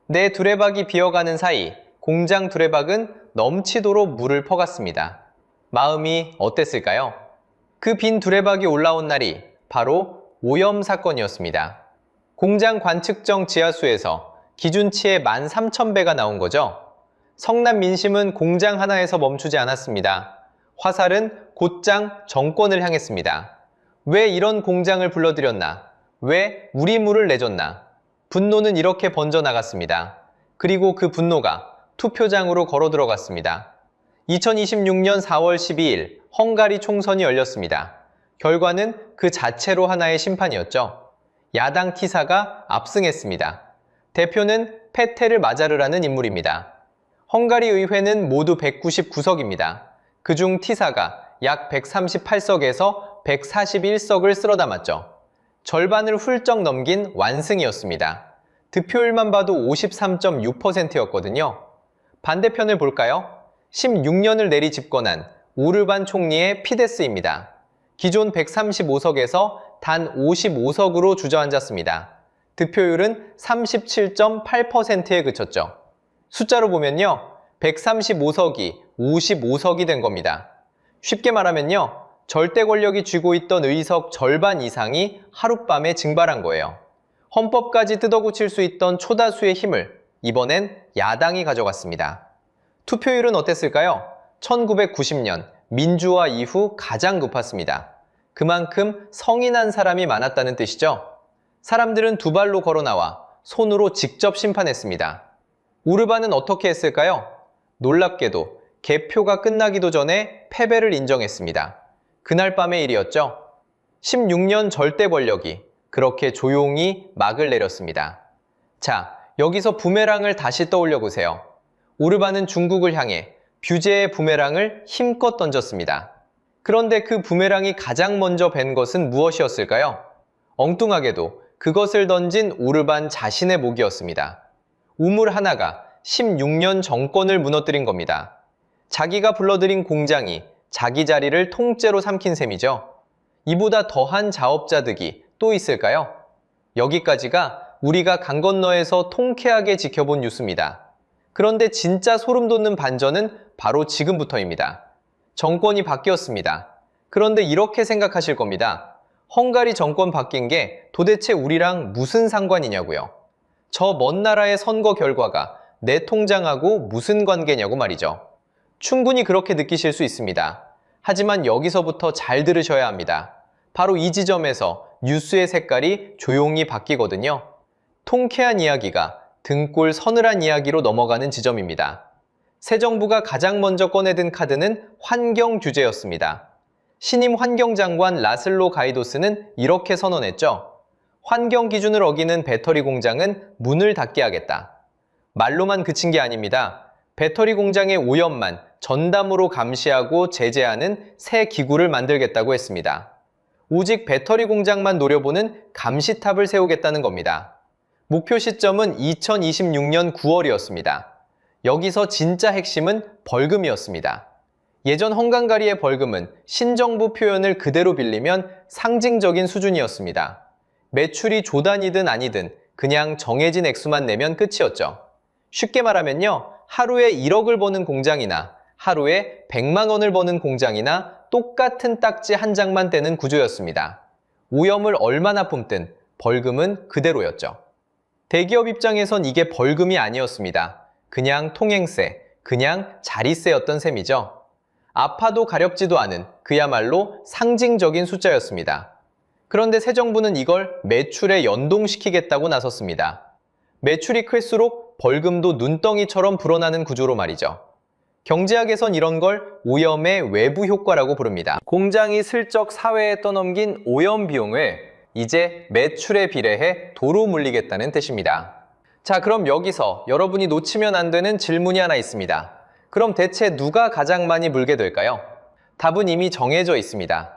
내 두레박이 비어가는 사이 공장 두레박은 넘치도록 물을 퍼갔습니다. 마음이 어땠을까요? 그 빈 두레박이 올라온 날이 바로 오염 사건이었습니다. 공장 관측정 지하수에서 기준치의 13,000배가 나온 거죠. 성남 민심은 공장 하나에서 멈추지 않았습니다. 화살은 곧장 정권을 향했습니다. 왜 이런 공장을 불러들였나? 왜 우리 물을 내줬나? 분노는 이렇게 번져나갔습니다. 그리고 그 분노가 투표장으로 걸어 들어갔습니다. 2026년 4월 12일 헝가리 총선이 열렸습니다. 결과는 그 자체로 하나의 심판이었죠. 야당 티사가 압승했습니다. 대표는 페테르 마자르라는 인물입니다. 헝가리 의회는 모두 199석입니다. 그중 티사가 약 138석에서 141석을 쓸어 담았죠. 절반을 훌쩍 넘긴 완승이었습니다. 득표율만 봐도 53.6%였거든요. 반대편을 볼까요? 16년을 내리 집권한 오르반 총리의 피데스입니다. 기존 135석에서 단 55석으로 주저앉았습니다. 득표율은 37.8%에 그쳤죠. 숫자로 보면요, 135석이 55석이 된 겁니다. 쉽게 말하면요, 절대 권력이 쥐고 있던 의석 절반 이상이 하룻밤에 증발한 거예요. 헌법까지 뜯어고칠 수 있던 초다수의 힘을 이번엔 야당이 가져갔습니다. 투표율은 어땠을까요? 1990년 민주화 이후 가장 높았습니다. 그만큼 성인한 사람이 많았다는 뜻이죠. 사람들은 두 발로 걸어 나와 손으로 직접 심판했습니다. 오르반은 어떻게 했을까요? 놀랍게도 개표가 끝나기도 전에 패배를 인정했습니다. 그날 밤의 일이었죠. 16년 절대 권력이 그렇게 조용히 막을 내렸습니다. 자, 여기서 부메랑을 다시 떠올려 보세요. 오르반은 중국을 향해 뷰제의 부메랑을 힘껏 던졌습니다. 그런데 그 부메랑이 가장 먼저 벤 것은 무엇이었을까요? 엉뚱하게도 그것을 던진 오르반 자신의 목이었습니다. 우물 하나가 16년 정권을 무너뜨린 겁니다. 자기가 불러들인 공장이 자기 자리를 통째로 삼킨 셈이죠. 이보다 더한 자업자득이 또 있을까요? 여기까지가 우리가 강 건너에서 통쾌하게 지켜본 뉴스입니다. 그런데 진짜 소름 돋는 반전은 바로 지금부터입니다. 정권이 바뀌었습니다. 그런데 이렇게 생각하실 겁니다. 헝가리 정권 바뀐 게 도대체 우리랑 무슨 상관이냐고요. 저 먼 나라의 선거 결과가 내 통장하고 무슨 관계냐고 말이죠. 충분히 그렇게 느끼실 수 있습니다. 하지만 여기서부터 잘 들으셔야 합니다. 바로 이 지점에서 뉴스의 색깔이 조용히 바뀌거든요. 통쾌한 이야기가 등골 서늘한 이야기로 넘어가는 지점입니다. 새 정부가 가장 먼저 꺼내든 카드는 환경 규제였습니다. 신임 환경장관 라슬로 가이도스는 이렇게 선언했죠. 환경 기준을 어기는 배터리 공장은 문을 닫게 하겠다. 말로만 그친 게 아닙니다. 배터리 공장의 오염만 전담으로 감시하고 제재하는 새 기구를 만들겠다고 했습니다. 오직 배터리 공장만 노려보는 감시탑을 세우겠다는 겁니다. 목표 시점은 2026년 9월이었습니다. 여기서 진짜 핵심은 벌금이었습니다. 예전 헝가리의 벌금은 신정부 표현을 그대로 빌리면 상징적인 수준이었습니다. 매출이 조단이든 아니든 그냥 정해진 액수만 내면 끝이었죠. 쉽게 말하면요, 하루에 1억을 버는 공장이나 하루에 100만 원을 버는 공장이나 똑같은 딱지 한 장만 떼는 구조였습니다. 오염을 얼마나 뿜든 벌금은 그대로였죠. 대기업 입장에선 이게 벌금이 아니었습니다. 그냥 통행세, 그냥 자리세였던 셈이죠. 아파도 가렵지도 않은 그야말로 상징적인 숫자였습니다. 그런데 새 정부는 이걸 매출에 연동시키겠다고 나섰습니다. 매출이 클수록 벌금도 눈덩이처럼 불어나는 구조로 말이죠. 경제학에선 이런 걸 오염의 외부 효과라고 부릅니다. 공장이 슬쩍 사회에 떠넘긴 오염 비용을 이제 매출에 비례해 도로 물리겠다는 뜻입니다. 자, 그럼 여기서 여러분이 놓치면 안 되는 질문이 하나 있습니다. 그럼 대체 누가 가장 많이 물게 될까요? 답은 이미 정해져 있습니다.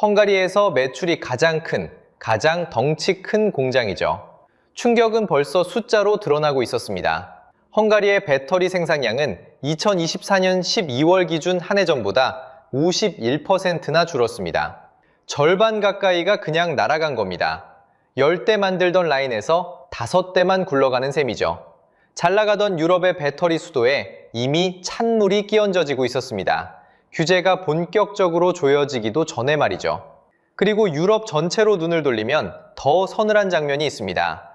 헝가리에서 매출이 가장 큰, 가장 덩치 큰 공장이죠. 충격은 벌써 숫자로 드러나고 있었습니다. 헝가리의 배터리 생산량은 2024년 12월 기준 한 해 전보다 51%나 줄었습니다. 절반 가까이가 그냥 날아간 겁니다. 10대 만들던 라인에서 5대만 굴러가는 셈이죠. 잘 나가던 유럽의 배터리 수도에 이미 찬물이 끼얹어지고 있었습니다. 규제가 본격적으로 조여지기도 전에 말이죠. 그리고 유럽 전체로 눈을 돌리면 더 서늘한 장면이 있습니다.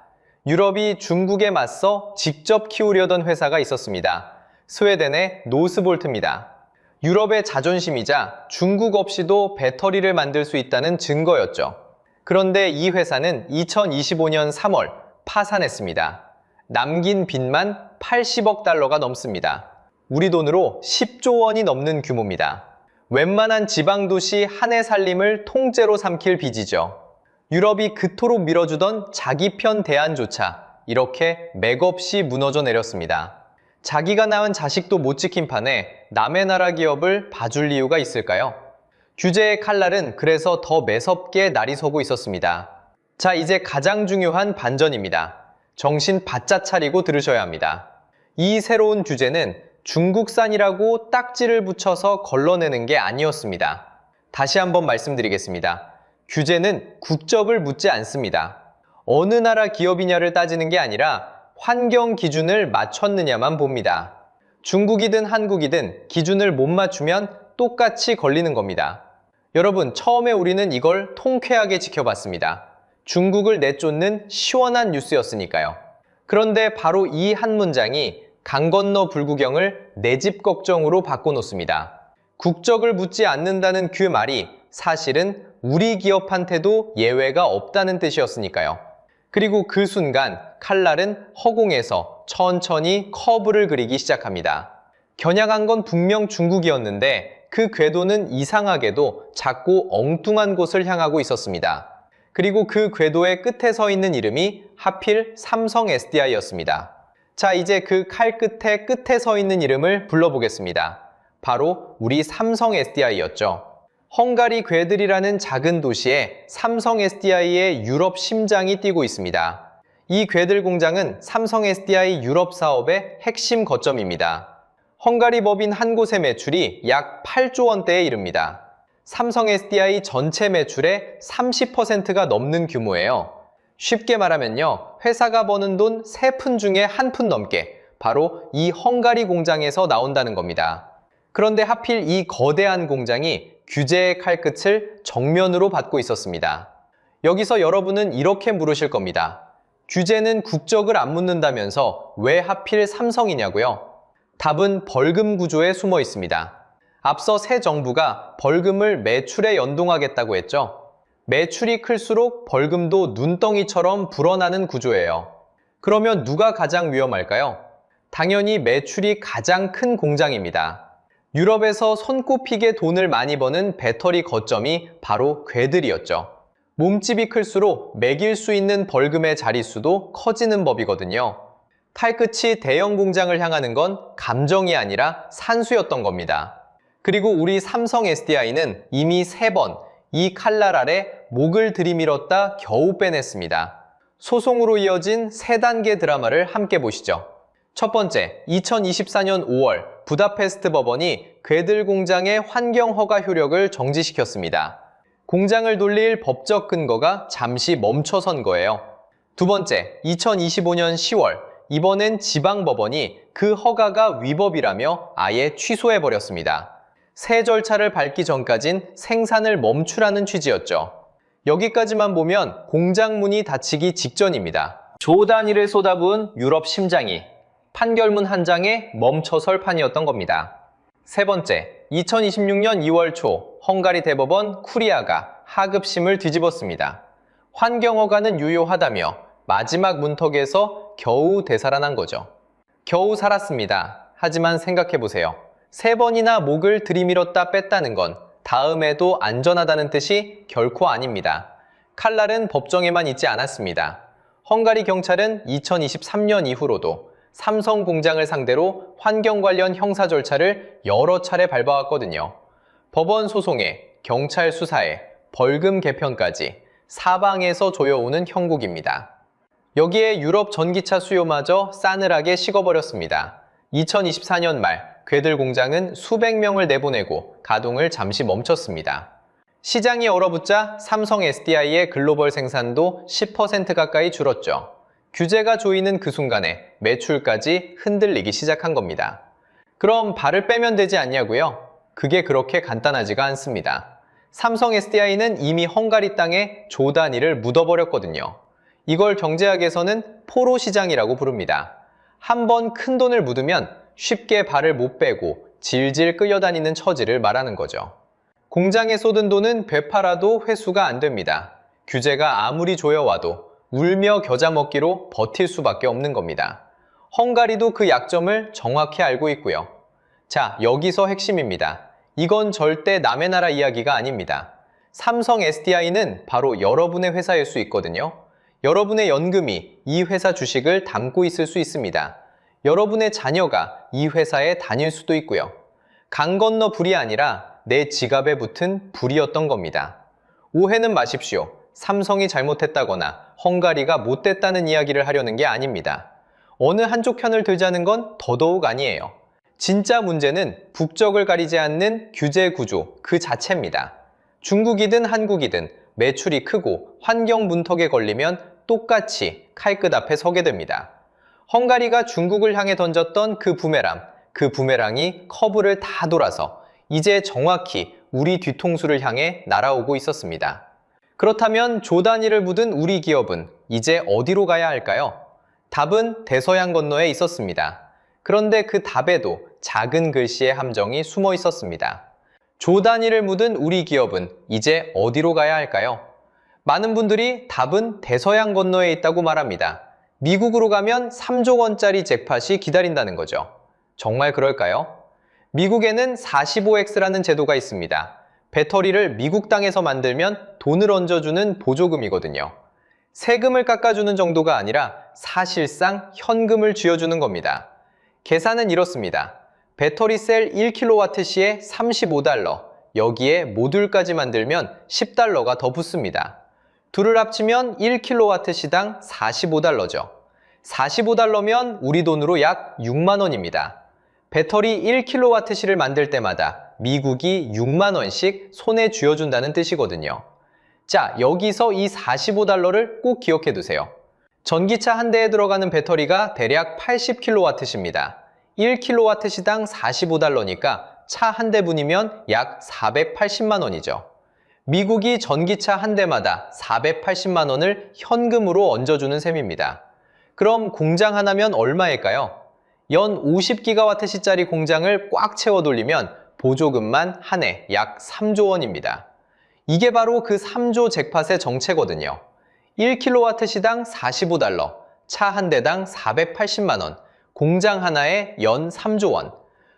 유럽이 중국에 맞서 직접 키우려던 회사가 있었습니다. 스웨덴의 노스볼트입니다. 유럽의 자존심이자 중국 없이도 배터리를 만들 수 있다는 증거였죠. 그런데 이 회사는 2025년 3월 파산했습니다. 남긴 빚만 80억 달러가 넘습니다. 우리 돈으로 10조 원이 넘는 규모입니다. 웬만한 지방도시 한 해 살림을 통째로 삼킬 빚이죠. 유럽이 그토록 밀어주던 자기 편 대안조차 이렇게 맥없이 무너져 내렸습니다. 자기가 낳은 자식도 못 지킨 판에 남의 나라 기업을 봐줄 이유가 있을까요? 규제의 칼날은 그래서 더 매섭게 날이 서고 있었습니다. 자, 이제 가장 중요한 반전입니다. 정신 바짝 차리고 들으셔야 합니다. 이 새로운 규제는 중국산이라고 딱지를 붙여서 걸러내는 게 아니었습니다. 다시 한번 말씀드리겠습니다. 규제는 국적을 묻지 않습니다. 어느 나라 기업이냐를 따지는 게 아니라 환경 기준을 맞췄느냐만 봅니다. 중국이든 한국이든 기준을 못 맞추면 똑같이 걸리는 겁니다. 여러분, 처음에 우리는 이걸 통쾌하게 지켜봤습니다. 중국을 내쫓는 시원한 뉴스였으니까요. 그런데 바로 이 한 문장이 강 건너 불구경을 내 집 걱정으로 바꿔놓습니다. 국적을 묻지 않는다는 그 말이 사실은 우리 기업한테도 예외가 없다는 뜻이었으니까요. 그리고 그 순간 칼날은 허공에서 천천히 커브를 그리기 시작합니다. 겨냥한 건 분명 중국이었는데 그 궤도는 이상하게도 작고 엉뚱한 곳을 향하고 있었습니다. 그리고 그 궤도의 끝에 서 있는 이름이 하필 삼성 SDI였습니다. 자, 이제 그 칼 끝에 서 있는 이름을 불러보겠습니다. 바로 우리 삼성 SDI였죠. 헝가리 괴들이라는 작은 도시에 삼성 SDI의 유럽 심장이 뛰고 있습니다. 이 괴들 공장은 삼성 SDI 유럽 사업의 핵심 거점입니다. 헝가리 법인 한 곳의 매출이 약 8조 원대에 이릅니다. 삼성 SDI 전체 매출의 30%가 넘는 규모예요. 쉽게 말하면요, 회사가 버는 돈 3푼 중에 1푼 넘게 바로 이 헝가리 공장에서 나온다는 겁니다. 그런데 하필 이 거대한 공장이 규제의 칼끝을 정면으로 받고 있었습니다. 여기서 여러분은 이렇게 물으실 겁니다. 규제는 국적을 안 묻는다면서 왜 하필 삼성이냐고요? 답은 벌금 구조에 숨어 있습니다. 앞서 새 정부가 벌금을 매출에 연동하겠다고 했죠. 매출이 클수록 벌금도 눈덩이처럼 불어나는 구조예요. 그러면 누가 가장 위험할까요? 당연히 매출이 가장 큰 공장입니다. 유럽에서 손꼽히게 돈을 많이 버는 배터리 거점이 바로 괴들이었죠. 몸집이 클수록 매길 수 있는 벌금의 자릿수도 커지는 법이거든요. 칼끝이 대형 공장을 향하는 건 감정이 아니라 산수였던 겁니다. 그리고 우리 삼성 SDI는 이미 3번 이 칼날 아래 목을 들이밀었다 겨우 빼냈습니다. 소송으로 이어진 3단계 드라마를 함께 보시죠. 첫 번째, 2024년 5월 부다페스트 법원이 괴들 공장의 환경 허가 효력을 정지시켰습니다. 공장을 돌릴 법적 근거가 잠시 멈춰선 거예요. 두 번째, 2025년 10월 이번엔 지방법원이 그 허가가 위법이라며 아예 취소해버렸습니다. 새 절차를 밟기 전까진 생산을 멈추라는 취지였죠. 여기까지만 보면 공장 문이 닫히기 직전입니다. 조 단위를 쏟아부은 유럽 심장이 판결문 한 장에 멈춰설 판이었던 겁니다. 세 번째, 2026년 2월 초 헝가리 대법원 쿠리아가 하급심을 뒤집었습니다. 환경허가는 유효하다며 마지막 문턱에서 겨우 되살아난 거죠. 겨우 살았습니다. 하지만 생각해보세요. 3번이나 목을 들이밀었다 뺐다는 건 다음에도 안전하다는 뜻이 결코 아닙니다. 칼날은 법정에만 있지 않았습니다. 헝가리 경찰은 2023년 이후로도 삼성 공장을 상대로 환경 관련 형사 절차를 여러 차례 밟아왔거든요. 법원 소송에, 경찰 수사에, 벌금 개편까지 사방에서 조여오는 형국입니다. 여기에 유럽 전기차 수요마저 싸늘하게 식어버렸습니다. 2024년 말 괴들 공장은 수백 명을 내보내고 가동을 잠시 멈췄습니다. 시장이 얼어붙자 삼성 SDI의 글로벌 생산도 10% 가까이 줄었죠. 규제가 조이는 그 순간에 매출까지 흔들리기 시작한 겁니다. 그럼 발을 빼면 되지 않냐고요? 그게 그렇게 간단하지가 않습니다. 삼성 SDI는 이미 헝가리 땅에 조 단위를 묻어버렸거든요. 이걸 경제학에서는 포로 시장이라고 부릅니다. 한번 큰 돈을 묻으면 쉽게 발을 못 빼고 질질 끌려다니는 처지를 말하는 거죠. 공장에 쏟은 돈은 되팔아도 회수가 안 됩니다. 규제가 아무리 조여와도 울며 겨자 먹기로 버틸 수밖에 없는 겁니다. 헝가리도 그 약점을 정확히 알고 있고요. 자, 여기서 핵심입니다. 이건 절대 남의 나라 이야기가 아닙니다. 삼성 SDI는 바로 여러분의 회사일 수 있거든요. 여러분의 연금이 이 회사 주식을 담고 있을 수 있습니다. 여러분의 자녀가 이 회사에 다닐 수도 있고요. 강 건너 불이 아니라 내 지갑에 붙은 불이었던 겁니다. 오해는 마십시오. 삼성이 잘못했다거나 헝가리가 못됐다는 이야기를 하려는 게 아닙니다. 어느 한쪽 편을 들자는 건 더더욱 아니에요. 진짜 문제는 국적을 가리지 않는 규제 구조 그 자체입니다. 중국이든 한국이든 매출이 크고 환경 문턱에 걸리면 똑같이 칼끝 앞에 서게 됩니다. 헝가리가 중국을 향해 던졌던 그 부메랑이 커브를 다 돌아서 이제 정확히 우리 뒤통수를 향해 날아오고 있었습니다. 그렇다면 조 단위를 묻은 우리 기업은 이제 어디로 가야 할까요? 답은 대서양 건너에 있었습니다. 그런데 그 답에도 작은 글씨의 함정이 숨어 있었습니다. 조 단위를 묻은 우리 기업은 이제 어디로 가야 할까요? 많은 분들이 답은 대서양 건너에 있다고 말합니다. 미국으로 가면 3조 원짜리 잭팟이 기다린다는 거죠. 정말 그럴까요? 미국에는 45X라는 제도가 있습니다. 배터리를 미국 땅에서 만들면 돈을 얹어주는 보조금이거든요. 세금을 깎아주는 정도가 아니라 사실상 현금을 쥐어주는 겁니다. 계산은 이렇습니다. 배터리 셀 1kWh에 $35, 여기에 모듈까지 만들면 10달러가 더 붙습니다. 둘을 합치면 1kW 시당 45달러죠. 45달러면 우리 돈으로 약 6만 원입니다. 배터리 1kWh를 만들 때마다 미국이 6만 원씩 손에 쥐어준다는 뜻이거든요. 자, 여기서 이 45달러를 꼭 기억해 두세요. 전기차 한 대에 들어가는 배터리가 대략 80kWh입니다. 1kWh당 45달러니까 차 한 대분이면 약 480만 원이죠. 미국이 전기차 한 대마다 480만 원을 현금으로 얹어주는 셈입니다. 그럼 공장 하나면 얼마일까요? 연 50GWh짜리 공장을 꽉 채워 돌리면 보조금만 한 해 약 3조 원입니다. 이게 바로 그 3조 잭팟의 정체거든요. 1kW 시당 45달러, 차 한 대당 480만 원, 공장 하나에 연 3조 원.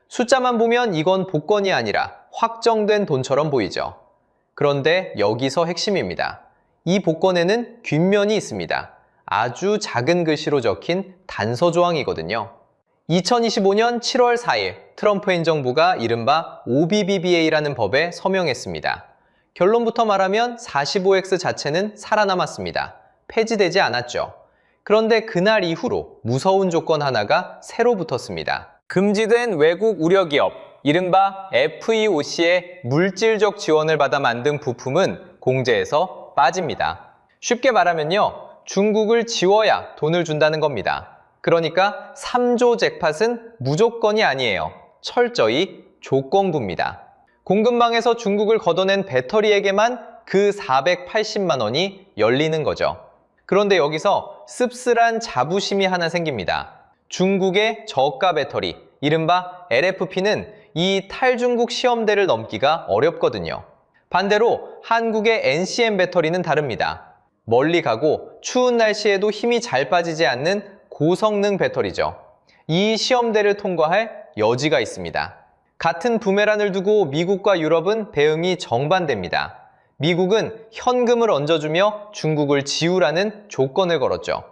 숫자만 보면 이건 복권이 아니라 확정된 돈처럼 보이죠. 그런데 여기서 핵심입니다. 이 복권에는 뒷면이 있습니다. 아주 작은 글씨로 적힌 단서 조항이거든요. 2025년 7월 4일 트럼프 행정부가 이른바 OBBBA라는 법에 서명했습니다. 결론부터 말하면 45X 자체는 살아남았습니다. 폐지되지 않았죠. 그런데 그날 이후로 무서운 조건 하나가 새로 붙었습니다. 금지된 외국 우려기업, 이른바 FEOC의 물질적 지원을 받아 만든 부품은 공제에서 빠집니다. 쉽게 말하면요, 중국을 지워야 돈을 준다는 겁니다. 그러니까 3조 잭팟은 무조건이 아니에요. 철저히 조건부입니다. 공급망에서 중국을 걷어낸 배터리에게만 그 480만 원이 열리는 거죠. 그런데 여기서 씁쓸한 자부심이 하나 생깁니다. 중국의 저가 배터리, 이른바 LFP는 이 탈중국 시험대를 넘기가 어렵거든요. 반대로 한국의 NCM 배터리는 다릅니다. 멀리 가고 추운 날씨에도 힘이 잘 빠지지 않는 고성능 배터리죠. 이 시험대를 통과할 여지가 있습니다. 같은 부메란을 두고 미국과 유럽은 대응이 정반대입니다. 미국은 현금을 얹어주며 중국을 지우라는 조건을 걸었죠.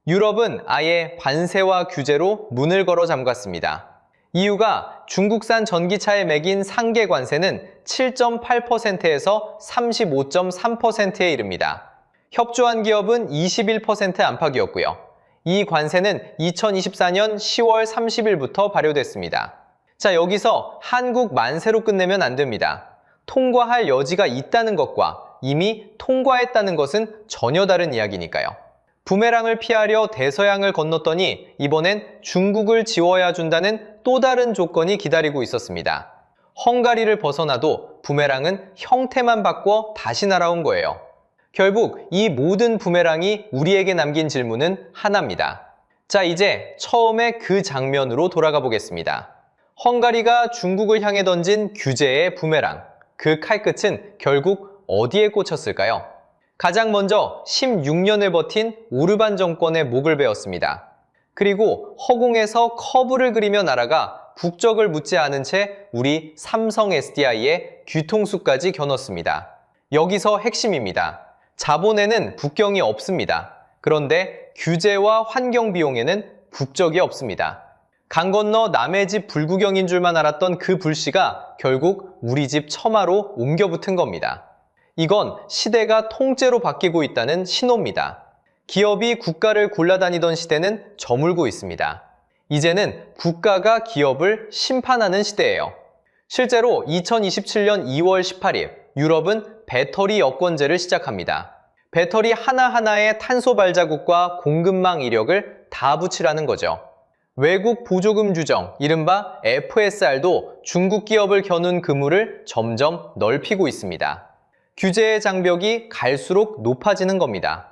유럽은 아예 관세와 규제로 문을 걸어 잠갔습니다. 이유가 중국산 전기차에 매긴 상계 관세는 7.8%에서 35.3%에 이릅니다. 협조한 기업은 21% 안팎이었고요. 이 관세는 2024년 10월 30일부터 발효됐습니다. 자, 여기서 한국 만세로 끝내면 안 됩니다. 통과할 여지가 있다는 것과 이미 통과했다는 것은 전혀 다른 이야기니까요. 부메랑을 피하려 대서양을 건넜더니 이번엔 중국을 지워야 준다는 또 다른 조건이 기다리고 있었습니다. 헝가리를 벗어나도 부메랑은 형태만 바꿔 다시 날아온 거예요. 결국 이 모든 부메랑이 우리에게 남긴 질문은 하나입니다. 자, 이제 처음에 그 장면으로 돌아가 보겠습니다. 헝가리가 중국을 향해 던진 규제의 부메랑, 그 칼끝은 결국 어디에 꽂혔을까요? 가장 먼저 16년을 버틴 오르반 정권의 목을 베었습니다. 그리고 허공에서 커브를 그리며 날아가 국적을 묻지 않은 채 우리 삼성 SDI의 뒤통수까지 겨눴습니다. 여기서 핵심입니다. 자본에는 국경이 없습니다. 그런데 규제와 환경 비용에는 국적이 없습니다. 강 건너 남의 집 불구경인 줄만 알았던 그 불씨가 결국 우리 집 처마로 옮겨 붙은 겁니다. 이건 시대가 통째로 바뀌고 있다는 신호입니다. 기업이 국가를 골라다니던 시대는 저물고 있습니다. 이제는 국가가 기업을 심판하는 시대예요. 실제로 2027년 2월 18일 유럽은 배터리 여권제를 시작합니다. 배터리 하나하나의 탄소 발자국과 공급망 이력을 다 붙이라는 거죠. 외국 보조금 규정, 이른바 FSR도 중국 기업을 겨눈 그물을 점점 넓히고 있습니다. 규제의 장벽이 갈수록 높아지는 겁니다.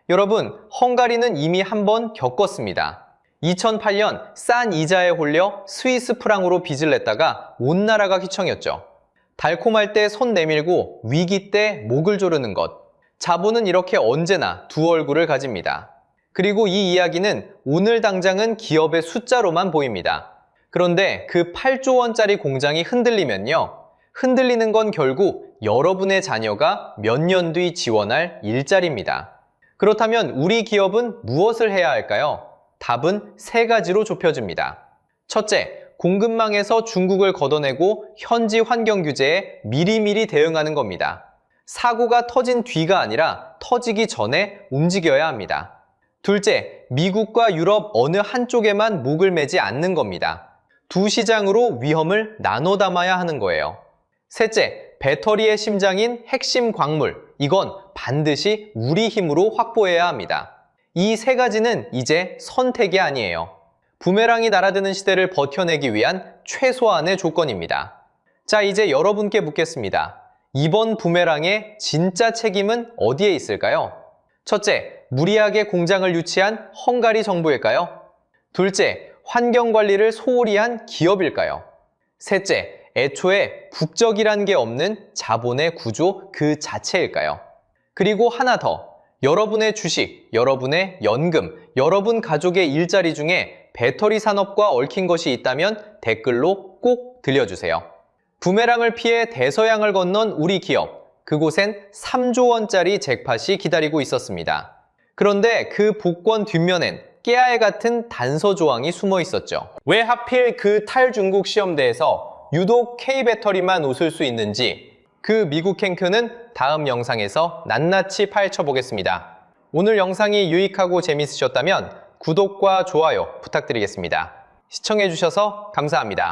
여러분, 헝가리는 이미 한번 겪었습니다. 2008년 싼 이자에 홀려 스위스 프랑으로 빚을 냈다가 온 나라가 휘청였죠. 달콤할 때 손 내밀고 위기 때 목을 조르는 것. 자본은 이렇게 언제나 두 얼굴을 가집니다. 그리고 이 이야기는 오늘 당장은 기업의 숫자로만 보입니다. 그런데 그 8조 원짜리 공장이 흔들리면요. 흔들리는 건 결국 여러분의 자녀가 몇 년 뒤 지원할 일자리입니다. 그렇다면 우리 기업은 무엇을 해야 할까요? 답은 세 가지로 좁혀집니다. 첫째, 공급망에서 중국을 걷어내고 현지 환경 규제에 미리미리 대응하는 겁니다. 사고가 터진 뒤가 아니라 터지기 전에 움직여야 합니다. 둘째, 미국과 유럽 어느 한쪽에만 목을 매지 않는 겁니다. 두 시장으로 위험을 나눠 담아야 하는 거예요. 셋째, 배터리의 심장인 핵심 광물, 이건 반드시 우리 힘으로 확보해야 합니다. 이 세 가지는 이제 선택이 아니에요. 부메랑이 날아드는 시대를 버텨내기 위한 최소한의 조건입니다. 자, 이제 여러분께 묻겠습니다. 이번 부메랑의 진짜 책임은 어디에 있을까요? 첫째, 무리하게 공장을 유치한 헝가리 정부일까요? 둘째, 환경관리를 소홀히 한 기업일까요? 셋째, 애초에 국적이란 게 없는 자본의 구조 그 자체일까요? 그리고 하나 더, 여러분의 주식, 여러분의 연금, 여러분 가족의 일자리 중에 배터리 산업과 얽힌 것이 있다면 댓글로 꼭 들려주세요. 부메랑을 피해 대서양을 건넌 우리 기업, 그곳엔 3조 원짜리 잭팟이 기다리고 있었습니다. 그런데 그 복권 뒷면엔 깨알 같은 단서 조항이 숨어 있었죠. 왜 하필 그 탈중국 시험대에서 유독 K배터리만 웃을 수 있는지 그 미국 캔크는 다음 영상에서 낱낱이 파헤쳐보겠습니다. 오늘 영상이 유익하고 재밌으셨다면 구독과 좋아요 부탁드리겠습니다. 시청해주셔서 감사합니다.